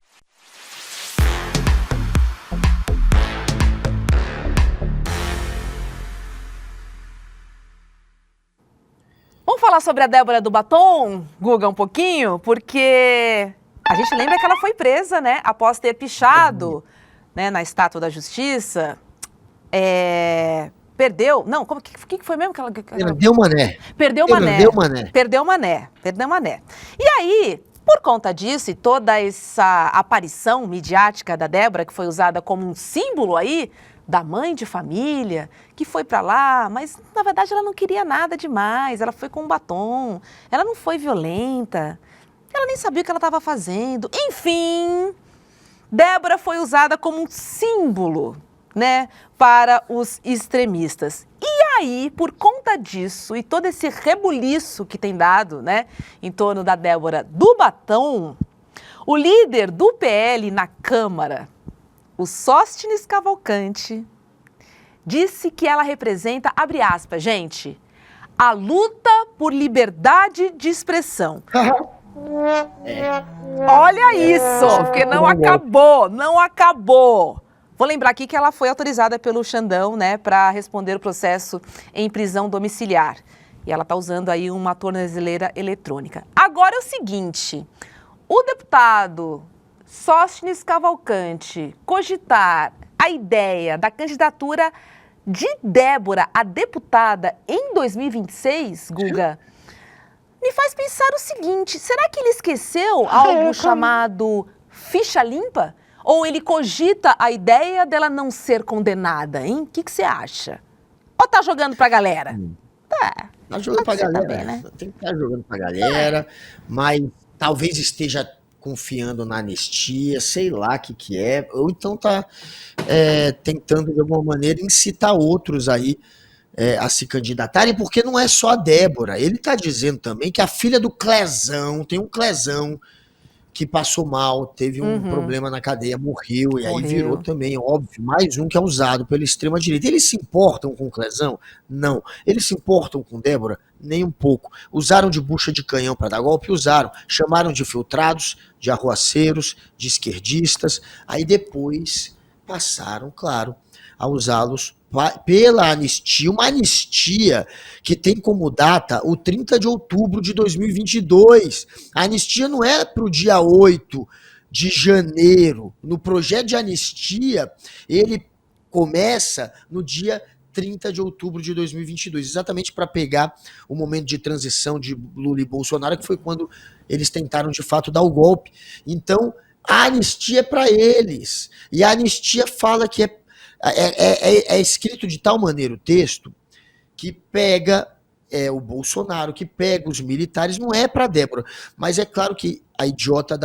Vamos falar sobre a Débora do Batom, Guga, um pouquinho? Porque a gente lembra que ela foi presa, né? Após ter pichado, né, na Estátua da Justiça. Perdeu. Não, o que foi mesmo que ela. Perdeu Mané. Perdeu Mané. E aí, por conta disso e toda essa aparição midiática da Débora, que foi usada como um símbolo aí da mãe de família, que foi pra lá, mas na verdade ela não queria nada demais, ela foi com um batom, ela não foi violenta, ela nem sabia o que ela estava fazendo. Enfim, Débora foi usada como um símbolo, né, para os extremistas. E aí, por conta disso e todo esse rebuliço que tem dado, né, em torno da Débora do Batom, o líder do PL na Câmara, o Sóstenes Cavalcante, disse que ela representa, abre aspas, gente, a luta por liberdade de expressão. Olha isso, porque não acabou. Vou lembrar aqui que ela foi autorizada pelo Xandão, né, para responder o processo em prisão domiciliar. E ela está usando aí uma tornozeleira eletrônica. Agora é o seguinte, o deputado Sóstenes Cavalcante cogitar a ideia da candidatura de Débora a deputada em 2026, Guga, me faz pensar o seguinte, será que ele esqueceu algo chamado ficha limpa? Ou ele cogita a ideia dela não ser condenada, hein? O que você acha? Ou tá jogando pra galera? Tá jogando pra galera, também, né? Tem que estar jogando pra galera, mas talvez esteja confiando na anistia, sei lá o que é, ou então tá tentando de alguma maneira incitar outros aí a se candidatarem, porque não é só a Débora, ele tá dizendo também que a filha do Clezão, tem um Clezão que passou mal, teve um problema na cadeia, morreu, e aí virou também, óbvio, mais um que é usado pela extrema-direita. Eles se importam com o Clezão? Não. Eles se importam com Débora? Nem um pouco. Usaram de bucha de canhão para dar golpe? Usaram. Chamaram de filtrados, de arruaceiros, de esquerdistas, aí depois passaram, claro, a usá-los pela anistia, uma anistia que tem como data o 30 de outubro de 2022. A anistia não é para o dia 8 de janeiro. No projeto de anistia, ele começa no dia 30 de outubro de 2022, exatamente para pegar o momento de transição de Lula e Bolsonaro, que foi quando eles tentaram de fato dar o golpe. Então, a anistia é para eles. E a anistia fala que é escrito de tal maneira o texto que pega o Bolsonaro, que pega os militares, não é para Débora, mas é claro que a idiota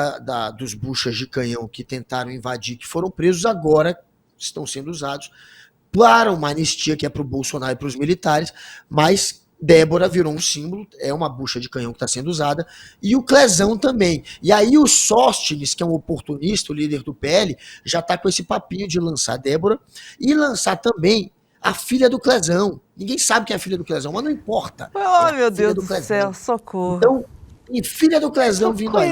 dos buchas de canhão que tentaram invadir, que foram presos, agora estão sendo usados para uma anistia que é para o Bolsonaro e para os militares, mas Débora virou um símbolo, é uma bucha de canhão que está sendo usada, e o Clezão também. E aí o Sóstenes, que é um oportunista, o líder do PL, já está com esse papinho de lançar a Débora e lançar também a filha do Clezão. Ninguém sabe quem é a filha do Clezão, mas não importa. Oh, meu Deus do céu, socorro. Então, e filha do Clezão vindo aí.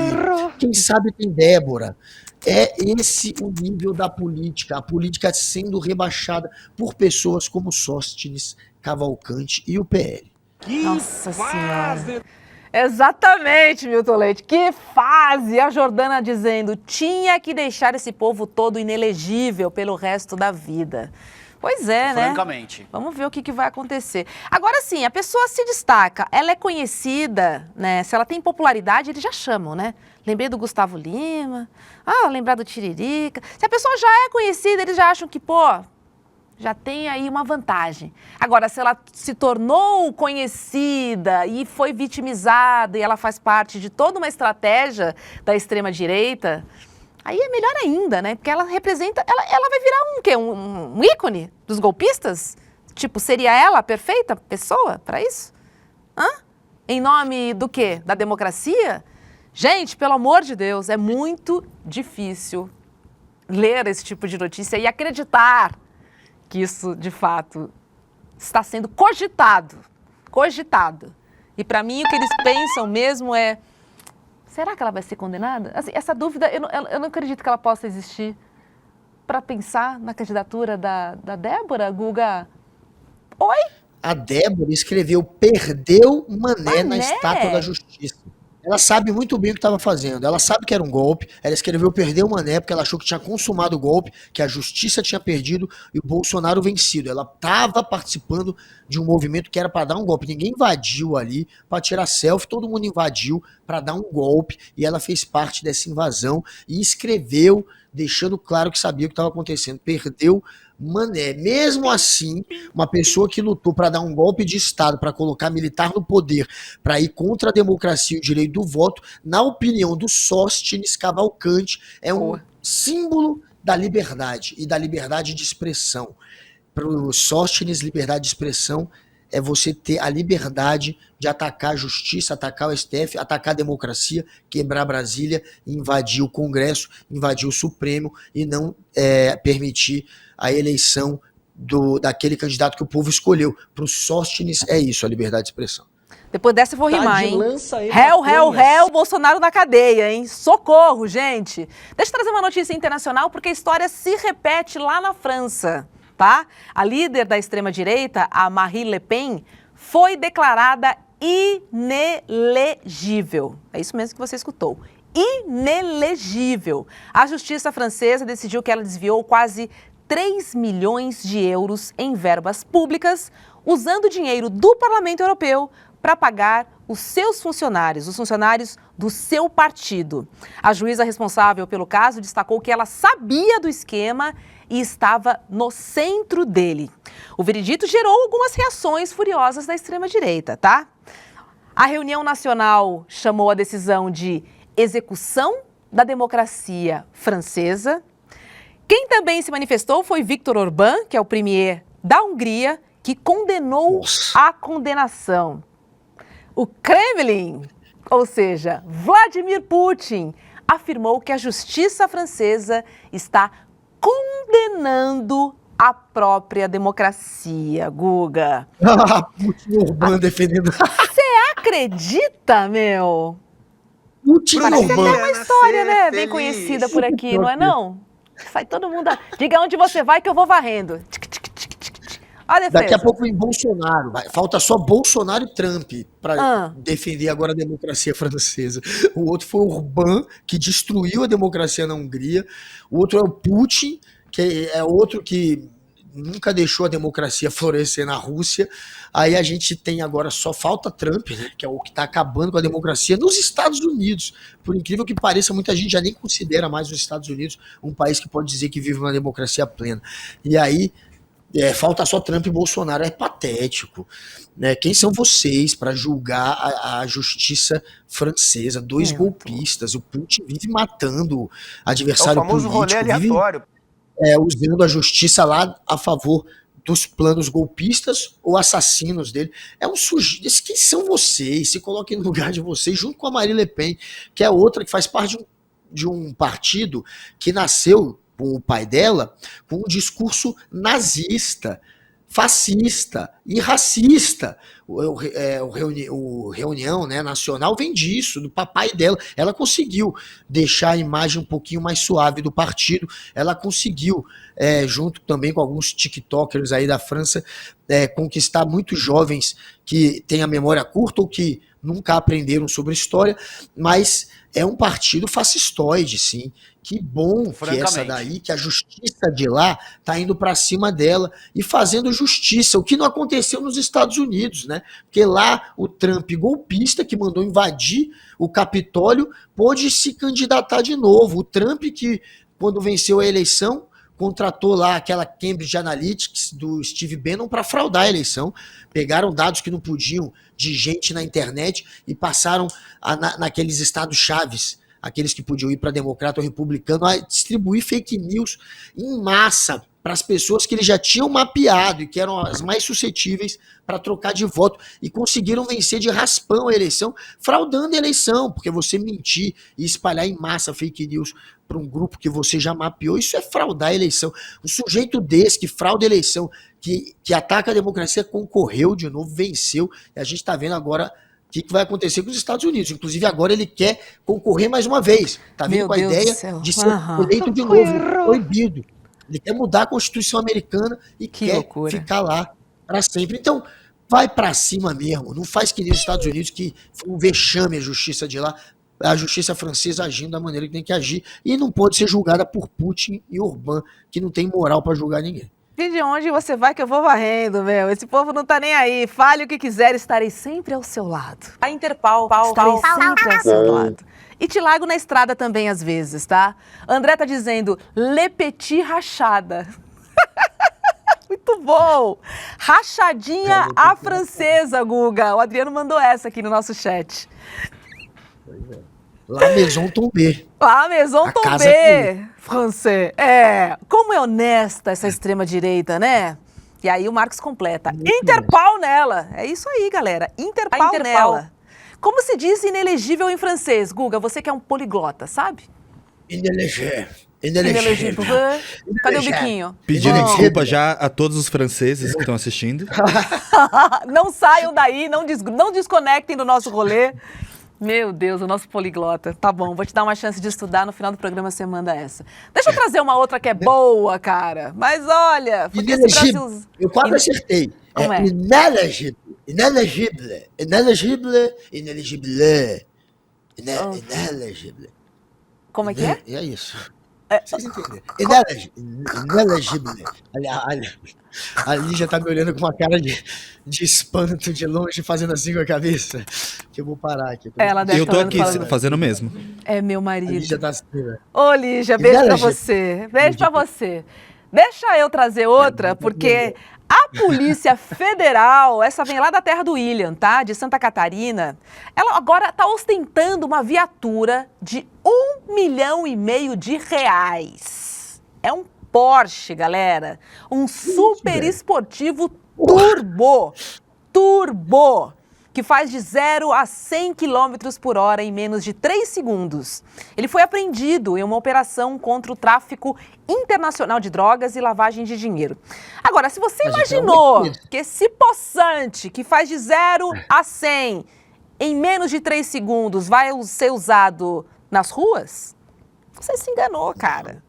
Quem sabe tem Débora. É esse o nível da política. A política sendo rebaixada por pessoas como Sóstenes, Cavalcante e o PL. Nossa Senhora. Exatamente, Milton Leite. Que fase! A Jordana dizendo, tinha que deixar esse povo todo inelegível pelo resto da vida. Pois é, né? Francamente. Vamos ver o que vai acontecer. Agora sim, a pessoa se destaca, ela é conhecida, né? Se ela tem popularidade, eles já chamam, né? Lembrei do Gustavo Lima, lembrar do Tiririca. Se a pessoa já é conhecida, eles já acham que, já tem aí uma vantagem. Agora, se ela se tornou conhecida e foi vitimizada e ela faz parte de toda uma estratégia da extrema-direita, aí é melhor ainda, né? Porque ela representa... Ela vai virar um quê? Um ícone dos golpistas? Tipo, seria ela a perfeita pessoa para isso? Em nome do quê? Da democracia? Gente, pelo amor de Deus, é muito difícil ler esse tipo de notícia e acreditar que isso, de fato, está sendo cogitado. E, para mim, o que eles pensam mesmo é... Será que ela vai ser condenada? Assim, essa dúvida, eu não acredito que ela possa existir. Para pensar na candidatura da Débora, Guga... Oi? A Débora escreveu perdeu Mané na Estátua da Justiça. Ela sabe muito bem o que estava fazendo. Ela sabe que era um golpe. Ela escreveu perdeu Mané porque ela achou que tinha consumado o golpe, que a justiça tinha perdido e o Bolsonaro vencido. Ela estava participando de um movimento que era para dar um golpe. Ninguém invadiu ali para tirar selfie, todo mundo invadiu para dar um golpe e ela fez parte dessa invasão e escreveu, deixando claro que sabia o que estava acontecendo. Perdeu Mané. Mesmo assim, uma pessoa que lutou para dar um golpe de Estado, para colocar militar no poder, para ir contra a democracia e o direito do voto, na opinião do Sóstenes Cavalcante, é um símbolo da liberdade e da liberdade de expressão. Para o Sóstenes, liberdade de expressão é você ter a liberdade de atacar a justiça, atacar o STF, atacar a democracia, quebrar Brasília, invadir o Congresso, invadir o Supremo e não permitir a eleição daquele candidato que o povo escolheu. Para o Sóstenes é isso, a liberdade de expressão. Depois dessa eu vou rimar, hein? Réu, Bolsonaro na cadeia, hein? Socorro, gente! Deixa eu trazer uma notícia internacional, porque a história se repete lá na França, tá? A líder da extrema-direita, a Marine Le Pen, foi declarada inelegível. É isso mesmo que você escutou. Inelegível. A justiça francesa decidiu que ela desviou quase 3 milhões de euros em verbas públicas, usando dinheiro do Parlamento Europeu para pagar os seus funcionários, os funcionários do seu partido. A juíza responsável pelo caso destacou que ela sabia do esquema e estava no centro dele. O veredito gerou algumas reações furiosas da extrema-direita, tá? A reunião nacional chamou a decisão de execução da democracia francesa. Quem também se manifestou foi Viktor Orbán, que é o premier da Hungria, que condenou a condenação. O Kremlin, ou seja, Vladimir Putin, afirmou que a justiça francesa está condenando a própria democracia, Guga. Putin Orbán defendendo. Você acredita, meu? Putin Parece Orbán. até uma história, né? Bem conhecida por aqui, não é não? Sai todo mundo... Diga onde você vai que eu vou varrendo. Olha a Daqui a pouco vem Bolsonaro. Falta só Bolsonaro e Trump para defender agora a democracia francesa. O outro foi o Orbán, que destruiu a democracia na Hungria. O outro é o Putin, que é outro que nunca deixou a democracia florescer na Rússia. Aí a gente tem agora, só falta Trump, né, que é o que está acabando com a democracia nos Estados Unidos. Por incrível que pareça, muita gente já nem considera mais os Estados Unidos um país que pode dizer que vive uma democracia plena. E aí falta só Trump e Bolsonaro. É patético, né? Quem são vocês para julgar a justiça francesa? Dois golpistas. O Putin vive matando adversário político. É o famoso rolê aleatório. Usando a justiça lá a favor dos planos golpistas ou assassinos dele. É um sujeito. Quem são vocês? Se coloquem no lugar de vocês, junto com a Marine Le Pen, que é outra que faz parte de um partido que nasceu com o pai dela com um discurso nazista, fascista e racista. O Reunião, né, Nacional vem disso, do papai dela. Ela conseguiu deixar a imagem um pouquinho mais suave do partido. Ela conseguiu, junto também com alguns tiktokers aí da França, conquistar muitos jovens que têm a memória curta ou que nunca aprenderam sobre história, mas é um partido fascistoide, sim. Que bom que essa daí, que a justiça de lá tá indo para cima dela e fazendo justiça, o que não aconteceu nos Estados Unidos, né? Porque lá o Trump golpista que mandou invadir o Capitólio pôde se candidatar de novo. O Trump que, quando venceu a eleição, contratou lá aquela Cambridge Analytics do Steve Bannon para fraudar a eleição. Pegaram dados que não podiam de gente na internet e passaram naqueles estados chaves, aqueles que podiam ir para democrata ou republicano, a distribuir fake news em massa para as pessoas que eles já tinham mapeado e que eram as mais suscetíveis para trocar de voto, e conseguiram vencer de raspão a eleição, fraudando a eleição, porque você mentir e espalhar em massa fake news para um grupo que você já mapeou, isso é fraudar a eleição. Um sujeito desse que frauda a eleição, que ataca a democracia, concorreu de novo, venceu, e a gente está vendo agora o que vai acontecer com os Estados Unidos. Inclusive, agora ele quer concorrer mais uma vez. Está vindo com a ideia de ser eleito de novo, proibido. Ele quer mudar a Constituição americana e quer ficar lá para sempre. Então, vai para cima mesmo. Não faz que nem os Estados Unidos, que foi um vexame a justiça de lá. A justiça francesa agindo da maneira que tem que agir. E não pode ser julgada por Putin e Orbán, que não tem moral para julgar ninguém. E de onde você vai que eu vou varrendo, meu? Esse povo não tá nem aí. Fale o que quiser, estarei sempre ao seu lado. A Interpol estarei sempre ao seu lado. E te largo na estrada também às vezes, tá? André tá dizendo, Le Petit rachada. Muito bom! Rachadinha à francesa, Guga. O Adriano mandou essa aqui no nosso chat. La Maison Tombée. La Maison Tombée, francês. Como é honesta essa extrema-direita, né? E aí o Marcos completa. Interpol nela. É isso aí, galera. Interpol nela. Como se diz inelegível em francês? Guga, você que é um poliglota, sabe? Inelegível. Cadê o biquinho? Pedindo desculpa já a todos os franceses que estão assistindo. Não saiam daí, não desconectem do nosso rolê. Meu Deus, o nosso poliglota. Tá bom, vou te dar uma chance de estudar, no final do programa você manda essa. Deixa eu trazer uma outra que é boa, cara. Mas olha... Inelegível. Eu quase acertei. Como é? Inelegível. Como é que é? É isso. Vocês entenderam? Inelegível. A Lígia tá me olhando com uma cara de espanto de longe, fazendo assim com a cabeça. Que eu vou parar aqui. Eu tô aqui fazendo o mesmo. É meu marido. A Lígia tá assim, né? Ô, Lígia, beijo pra você. Beijo pra você. Deixa eu trazer outra, porque a Polícia Federal, essa vem lá da terra do William, tá? De Santa Catarina. Ela agora tá ostentando uma viatura de R$1,5 milhão de reais. É um Porsche, galera. Um super esportivo turbo, que faz de 0 a 100 km por hora em menos de 3 segundos. Ele foi apreendido em uma operação contra o tráfico internacional de drogas e lavagem de dinheiro. Agora, se você imaginou que esse possante, que faz de 0 a 100 em menos de 3 segundos, vai ser usado nas ruas, você se enganou, cara.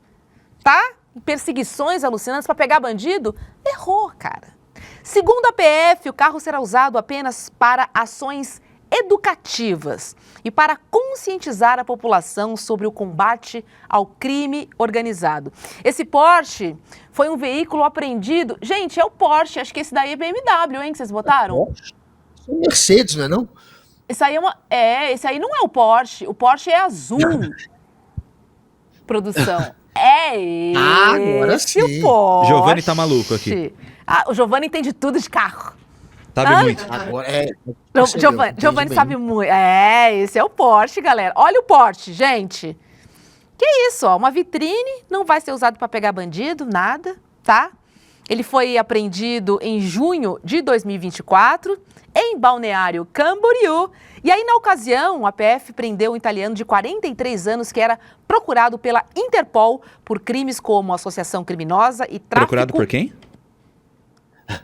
Tá? Perseguições alucinantes para pegar bandido? Errou, cara. Segundo a PF, o carro será usado apenas para ações educativas e para conscientizar a população sobre o combate ao crime organizado. Esse Porsche foi um veículo apreendido... Gente, é o Porsche, acho que esse daí é BMW, hein, que vocês botaram? É Mercedes, não é não? Esse aí esse aí não é o Porsche o É azul. Produção. Agora sim. O Porsche. Giovanni tá maluco aqui. O Giovanni entende tudo de carro. Sabe muito. Agora Giovanni sabe muito. Esse é o Porsche, galera. Olha o Porsche, gente. Que isso, ó. Uma vitrine, não vai ser usado para pegar bandido, nada, tá? Ele foi apreendido em junho de 2024 em Balneário Camboriú. E aí, na ocasião, a PF prendeu um italiano de 43 anos que era procurado pela Interpol por crimes como associação criminosa e tráfico... Procurado por quem?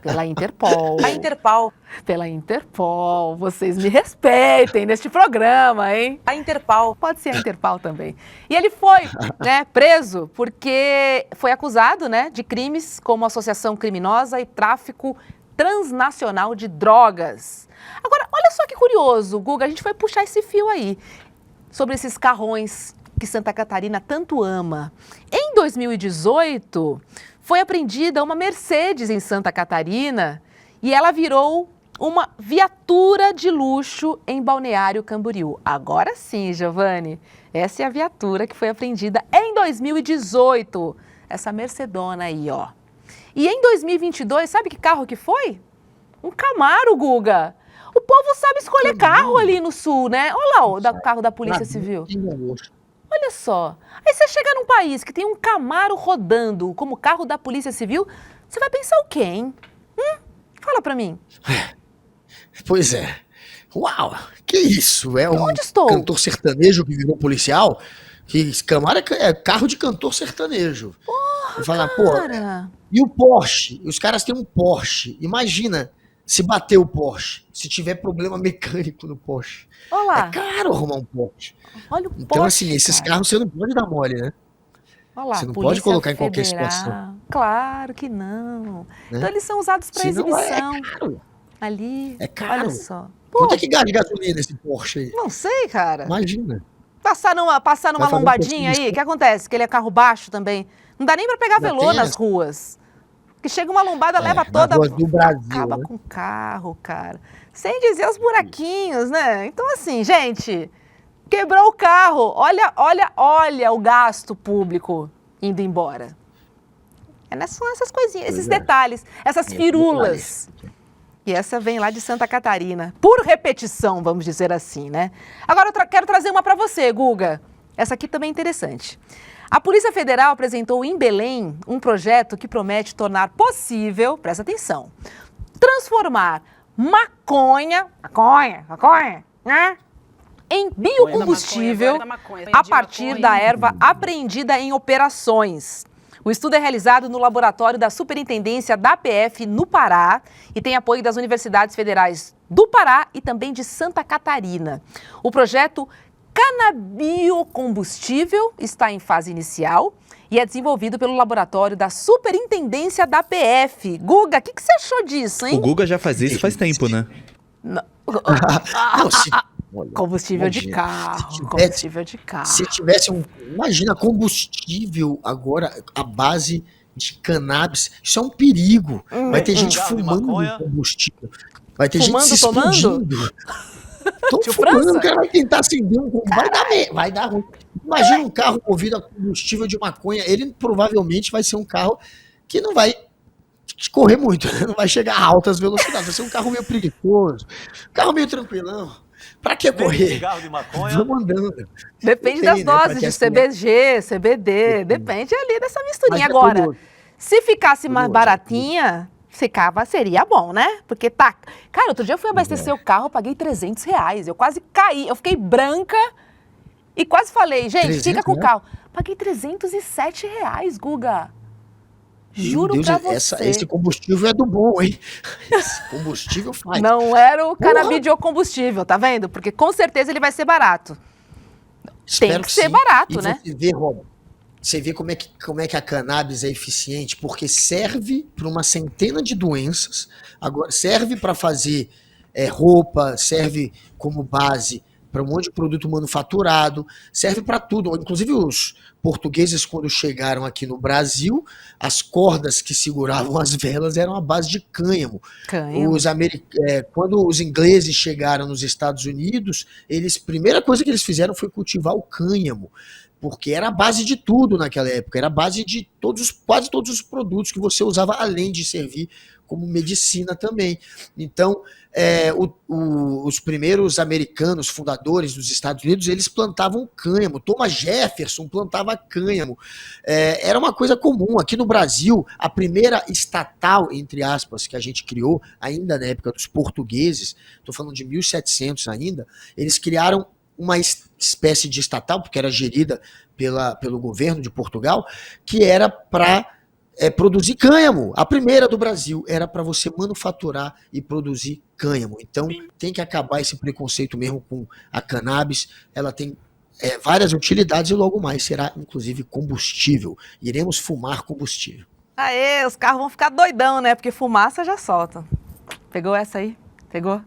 Pela Interpol. A Interpol. Pela Interpol. Vocês me respeitem neste programa, hein? A Interpol. Pode ser a Interpol também. E ele foi, preso porque foi acusado, de crimes como associação criminosa e tráfico transnacional de drogas. Agora, olha só que curioso, Guga, a gente vai puxar esse fio aí sobre esses carrões que Santa Catarina tanto ama. Em 2018, foi apreendida uma Mercedes em Santa Catarina e ela virou uma viatura de luxo em Balneário Camboriú. Agora sim, Giovanni, essa é a viatura que foi apreendida em 2018. Essa Mercedona aí, ó. E em 2022, sabe que carro que foi? Um Camaro, Guga. O povo sabe escolher carro ali no sul, né? Olha lá o carro da Polícia Civil. Olha só. Aí você chega num país que tem um Camaro rodando como carro da Polícia Civil, você vai pensar o quê, hein? Fala pra mim. Pois é. Uau, que isso? É um Onde estou? Cantor sertanejo que virou policial? Que esse Camaro é carro de cantor sertanejo. Porra, falar, cara. E o Porsche? Os caras têm um Porsche. Imagina se bater o Porsche, se tiver problema mecânico no Porsche. Olha lá. É caro arrumar um Porsche. Olha o Então, Porsche, assim, esses cara. carros você não pode dar mole, né? Olha lá, Você não Polícia pode colocar em qualquer Federal. situação. Claro que não. Né? Então eles são usados para Senão exibição. é caro. Ali, É caro. olha só. Quanto é que gasta de gasolina esse Porsche aí? Não sei, cara. Imagina. Passar numa Vai fazer um lombadinha pouquinho aí, o que acontece? Que ele é carro baixo também. Não dá nem para pegar Não velô tem nas essa. ruas. Que chega uma lombada, leva nas toda... ruas do Brasil, acaba né? com o carro, cara. Sem dizer os buraquinhos, né? Então, assim, gente, quebrou o carro. Olha o gasto público indo embora. São essas coisinhas, esses detalhes, essas firulas. E essa vem lá de Santa Catarina. Por repetição, vamos dizer assim, né? Agora eu quero trazer uma para você, Guga. Essa aqui também é interessante. A Polícia Federal apresentou em Belém um projeto que promete tornar possível, presta atenção, transformar maconha, né? Em biocombustível a partir da erva apreendida em operações. O estudo é realizado no laboratório da Superintendência da PF no Pará e tem apoio das universidades federais do Pará e também de Santa Catarina. O projeto Canabiocombustível está em fase inicial e é desenvolvido pelo laboratório da Superintendência da PF. Guga, o que você achou disso, hein? O Guga já faz isso faz tempo, né? Combustível de carro, combustível de carro. Se tivesse imagina, combustível agora à base de cannabis, isso é um perigo. Vai ter gente fumando combustível. Vai ter gente se explodindo. Tô fumando, o cara vai tentar acender vai dar ruim. Imagina um carro movido a combustível de maconha, ele provavelmente vai ser um carro que não vai correr muito, né? Não vai chegar a altas velocidades, vai ser um carro meio preguiçoso, carro meio tranquilão. Pra que correr? Vamos andando. Depende das doses de CBG, CBD, depende ali dessa misturinha. Agora, se ficasse mais baratinha, seria bom, né? Porque tá... Cara, outro dia eu fui abastecer o carro, eu paguei R$300. Eu quase caí, eu fiquei branca e quase falei, gente, fica com o carro. Paguei R$307, Guga. Juro pra você. Esse combustível é do bom, hein? Esse combustível faz. Não era o canabidiocombustível, tá vendo? Porque com certeza ele vai ser barato. Tem que ser barato, né? Você vê como é que a cannabis é eficiente, porque serve para uma centena de doenças, agora serve para fazer roupa, serve como base para um monte de produto manufaturado, serve para tudo. Inclusive os portugueses, quando chegaram aqui no Brasil, as cordas que seguravam as velas eram à base de cânhamo. Quando os ingleses chegaram nos Estados Unidos, a primeira coisa que eles fizeram foi cultivar o cânhamo, porque era a base de tudo naquela época, era a base de quase todos os produtos que você usava, além de servir como medicina também. Então, os primeiros americanos, fundadores dos Estados Unidos, eles plantavam cânhamo. Thomas Jefferson plantava cânhamo. Era uma coisa comum. Aqui no Brasil, a primeira estatal, entre aspas, que a gente criou, ainda na época dos portugueses, estou falando de 1700 ainda, eles criaram uma espécie de estatal, porque era gerida pelo governo de Portugal, que era para produzir cânhamo. A primeira do Brasil era para você manufaturar e produzir cânhamo. Então tem que acabar esse preconceito mesmo com a cannabis. Ela tem várias utilidades e logo mais será inclusive combustível. Iremos fumar combustível. Aê, os carros vão ficar doidão, né? Porque fumaça já solta. Pegou essa aí? Pegou?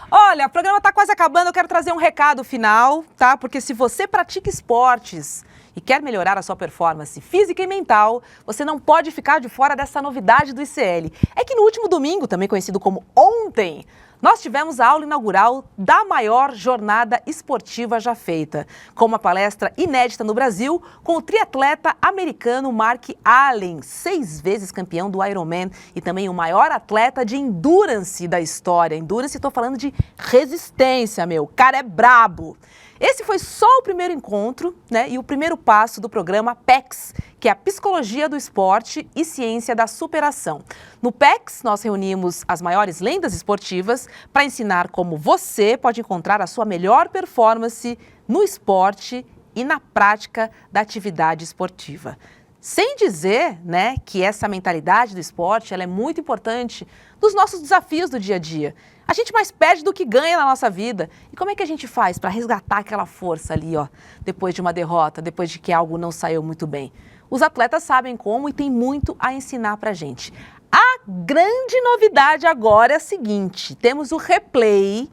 Olha, o programa está quase acabando, eu quero trazer um recado final, tá? Porque se você pratica esportes e quer melhorar a sua performance física e mental, você não pode ficar de fora dessa novidade do ICL. É que no último domingo, também conhecido como ontem, nós tivemos a aula inaugural da maior jornada esportiva já feita, com uma palestra inédita no Brasil com o triatleta americano Mark Allen, 6 vezes campeão do Ironman e também o maior atleta de endurance da história. Endurance, estou falando de resistência, meu. O cara é brabo. Esse foi só o primeiro encontro, né, e o primeiro passo do programa PEX, que é a Psicologia do Esporte e Ciência da Superação. No PEX, nós reunimos as maiores lendas esportivas para ensinar como você pode encontrar a sua melhor performance no esporte e na prática da atividade esportiva. Sem dizer, né, que essa mentalidade do esporte ela é muito importante nos nossos desafios do dia a dia. A gente mais perde do que ganha na nossa vida. E como é que a gente faz para resgatar aquela força ali, ó, depois de uma derrota, depois de que algo não saiu muito bem? Os atletas sabem como e tem muito a ensinar pra gente. A grande novidade agora é a seguinte: temos o replay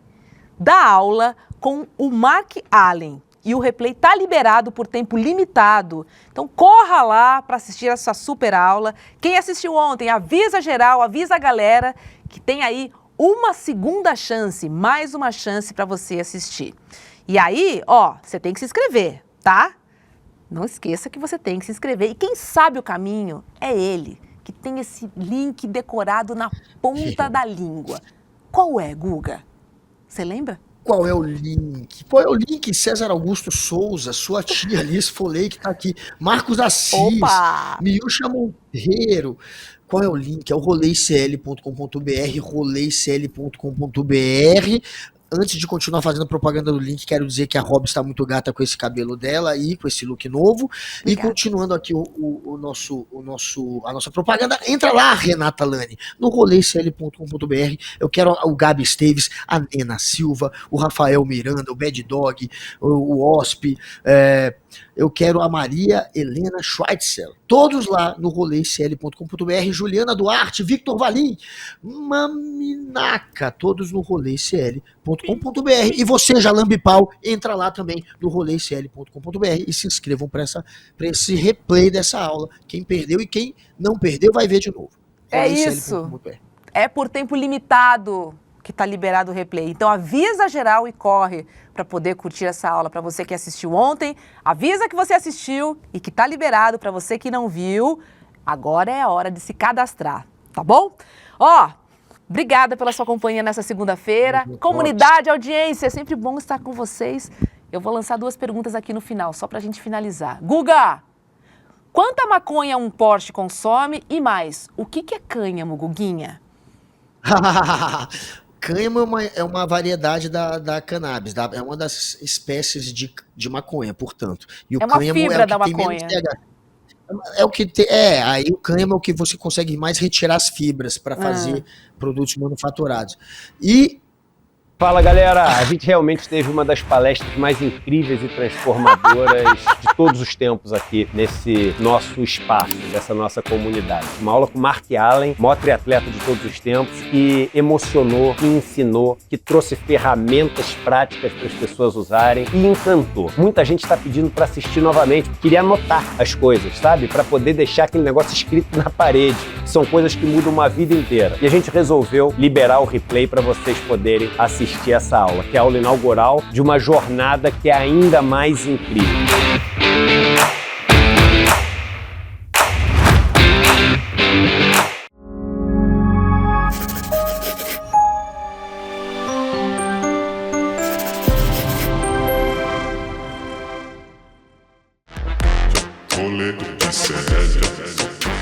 da aula com o Mark Allen. E o replay está liberado por tempo limitado. Então corra lá para assistir essa super aula. Quem assistiu ontem, avisa geral, avisa a galera que tem aí uma segunda chance, mais uma chance para você assistir. E aí, ó, você tem que se inscrever, tá? Não esqueça que você tem que se inscrever. E quem sabe o caminho é ele, que tem esse link decorado na ponta da língua. Qual é, Guga? Você lembra? Qual é o link? Qual é o link? César Augusto Souza, sua tia Alice Foley, que tá aqui. Marcos Assis, Miúcha Monteiro. Qual é o link? É o roleicl.com.br, roleicl.com.br. Antes de continuar fazendo propaganda do link, quero dizer que a Rob está muito gata com esse cabelo dela aí, com esse look novo. Obrigada. E continuando aqui a nossa propaganda, entra lá, Renata Lani, no roleicl.com.br. Eu quero o Gabi Esteves, a Nena Silva, o Rafael Miranda, o Bad Dog, o Osp, eu quero a Maria Helena Schweitzer. Todos lá no roleicl.com.br. Juliana Duarte, Victor Valim, Maminaca, todos no roleicl.com.br. E você, Jalambi Pau, entra lá também no roleicl.com.br e se inscrevam para esse replay dessa aula. Quem perdeu e quem não perdeu vai ver de novo. É isso. É por tempo limitado que está liberado o replay. Então avisa geral e corre para poder curtir essa aula. Para você que assistiu ontem, avisa que você assistiu e que está liberado. Para você que não viu, agora é a hora de se cadastrar, tá bom? Ó, obrigada pela sua companhia nessa segunda-feira. Comunidade, audiência, é sempre bom estar com vocês. Eu vou lançar 2 perguntas aqui no final, só pra gente finalizar. Guga, quanta maconha um Porsche consome? E mais, o que é cânhamo, Guguinha? Cânhamo é uma variedade da cannabis, é uma das espécies de maconha, portanto. E o é uma fibra da maconha. É o que tem, aí o cânhamo é o que você consegue mais retirar as fibras para fazer produtos manufaturados. E fala, galera, a gente realmente teve uma das palestras mais incríveis e transformadoras de todos os tempos aqui nesse nosso espaço, dessa nossa comunidade. Uma aula com Mark Allen, maior triatleta de todos os tempos, que emocionou, que ensinou, que trouxe ferramentas práticas para as pessoas usarem e encantou. Muita gente está pedindo para assistir novamente, queria anotar as coisas, sabe? Para poder deixar aquele negócio escrito na parede. São coisas que mudam uma vida inteira. E a gente resolveu liberar o replay para vocês poderem assistir essa aula, que é a aula inaugural de uma jornada que é ainda mais incrível. Rolê de sério.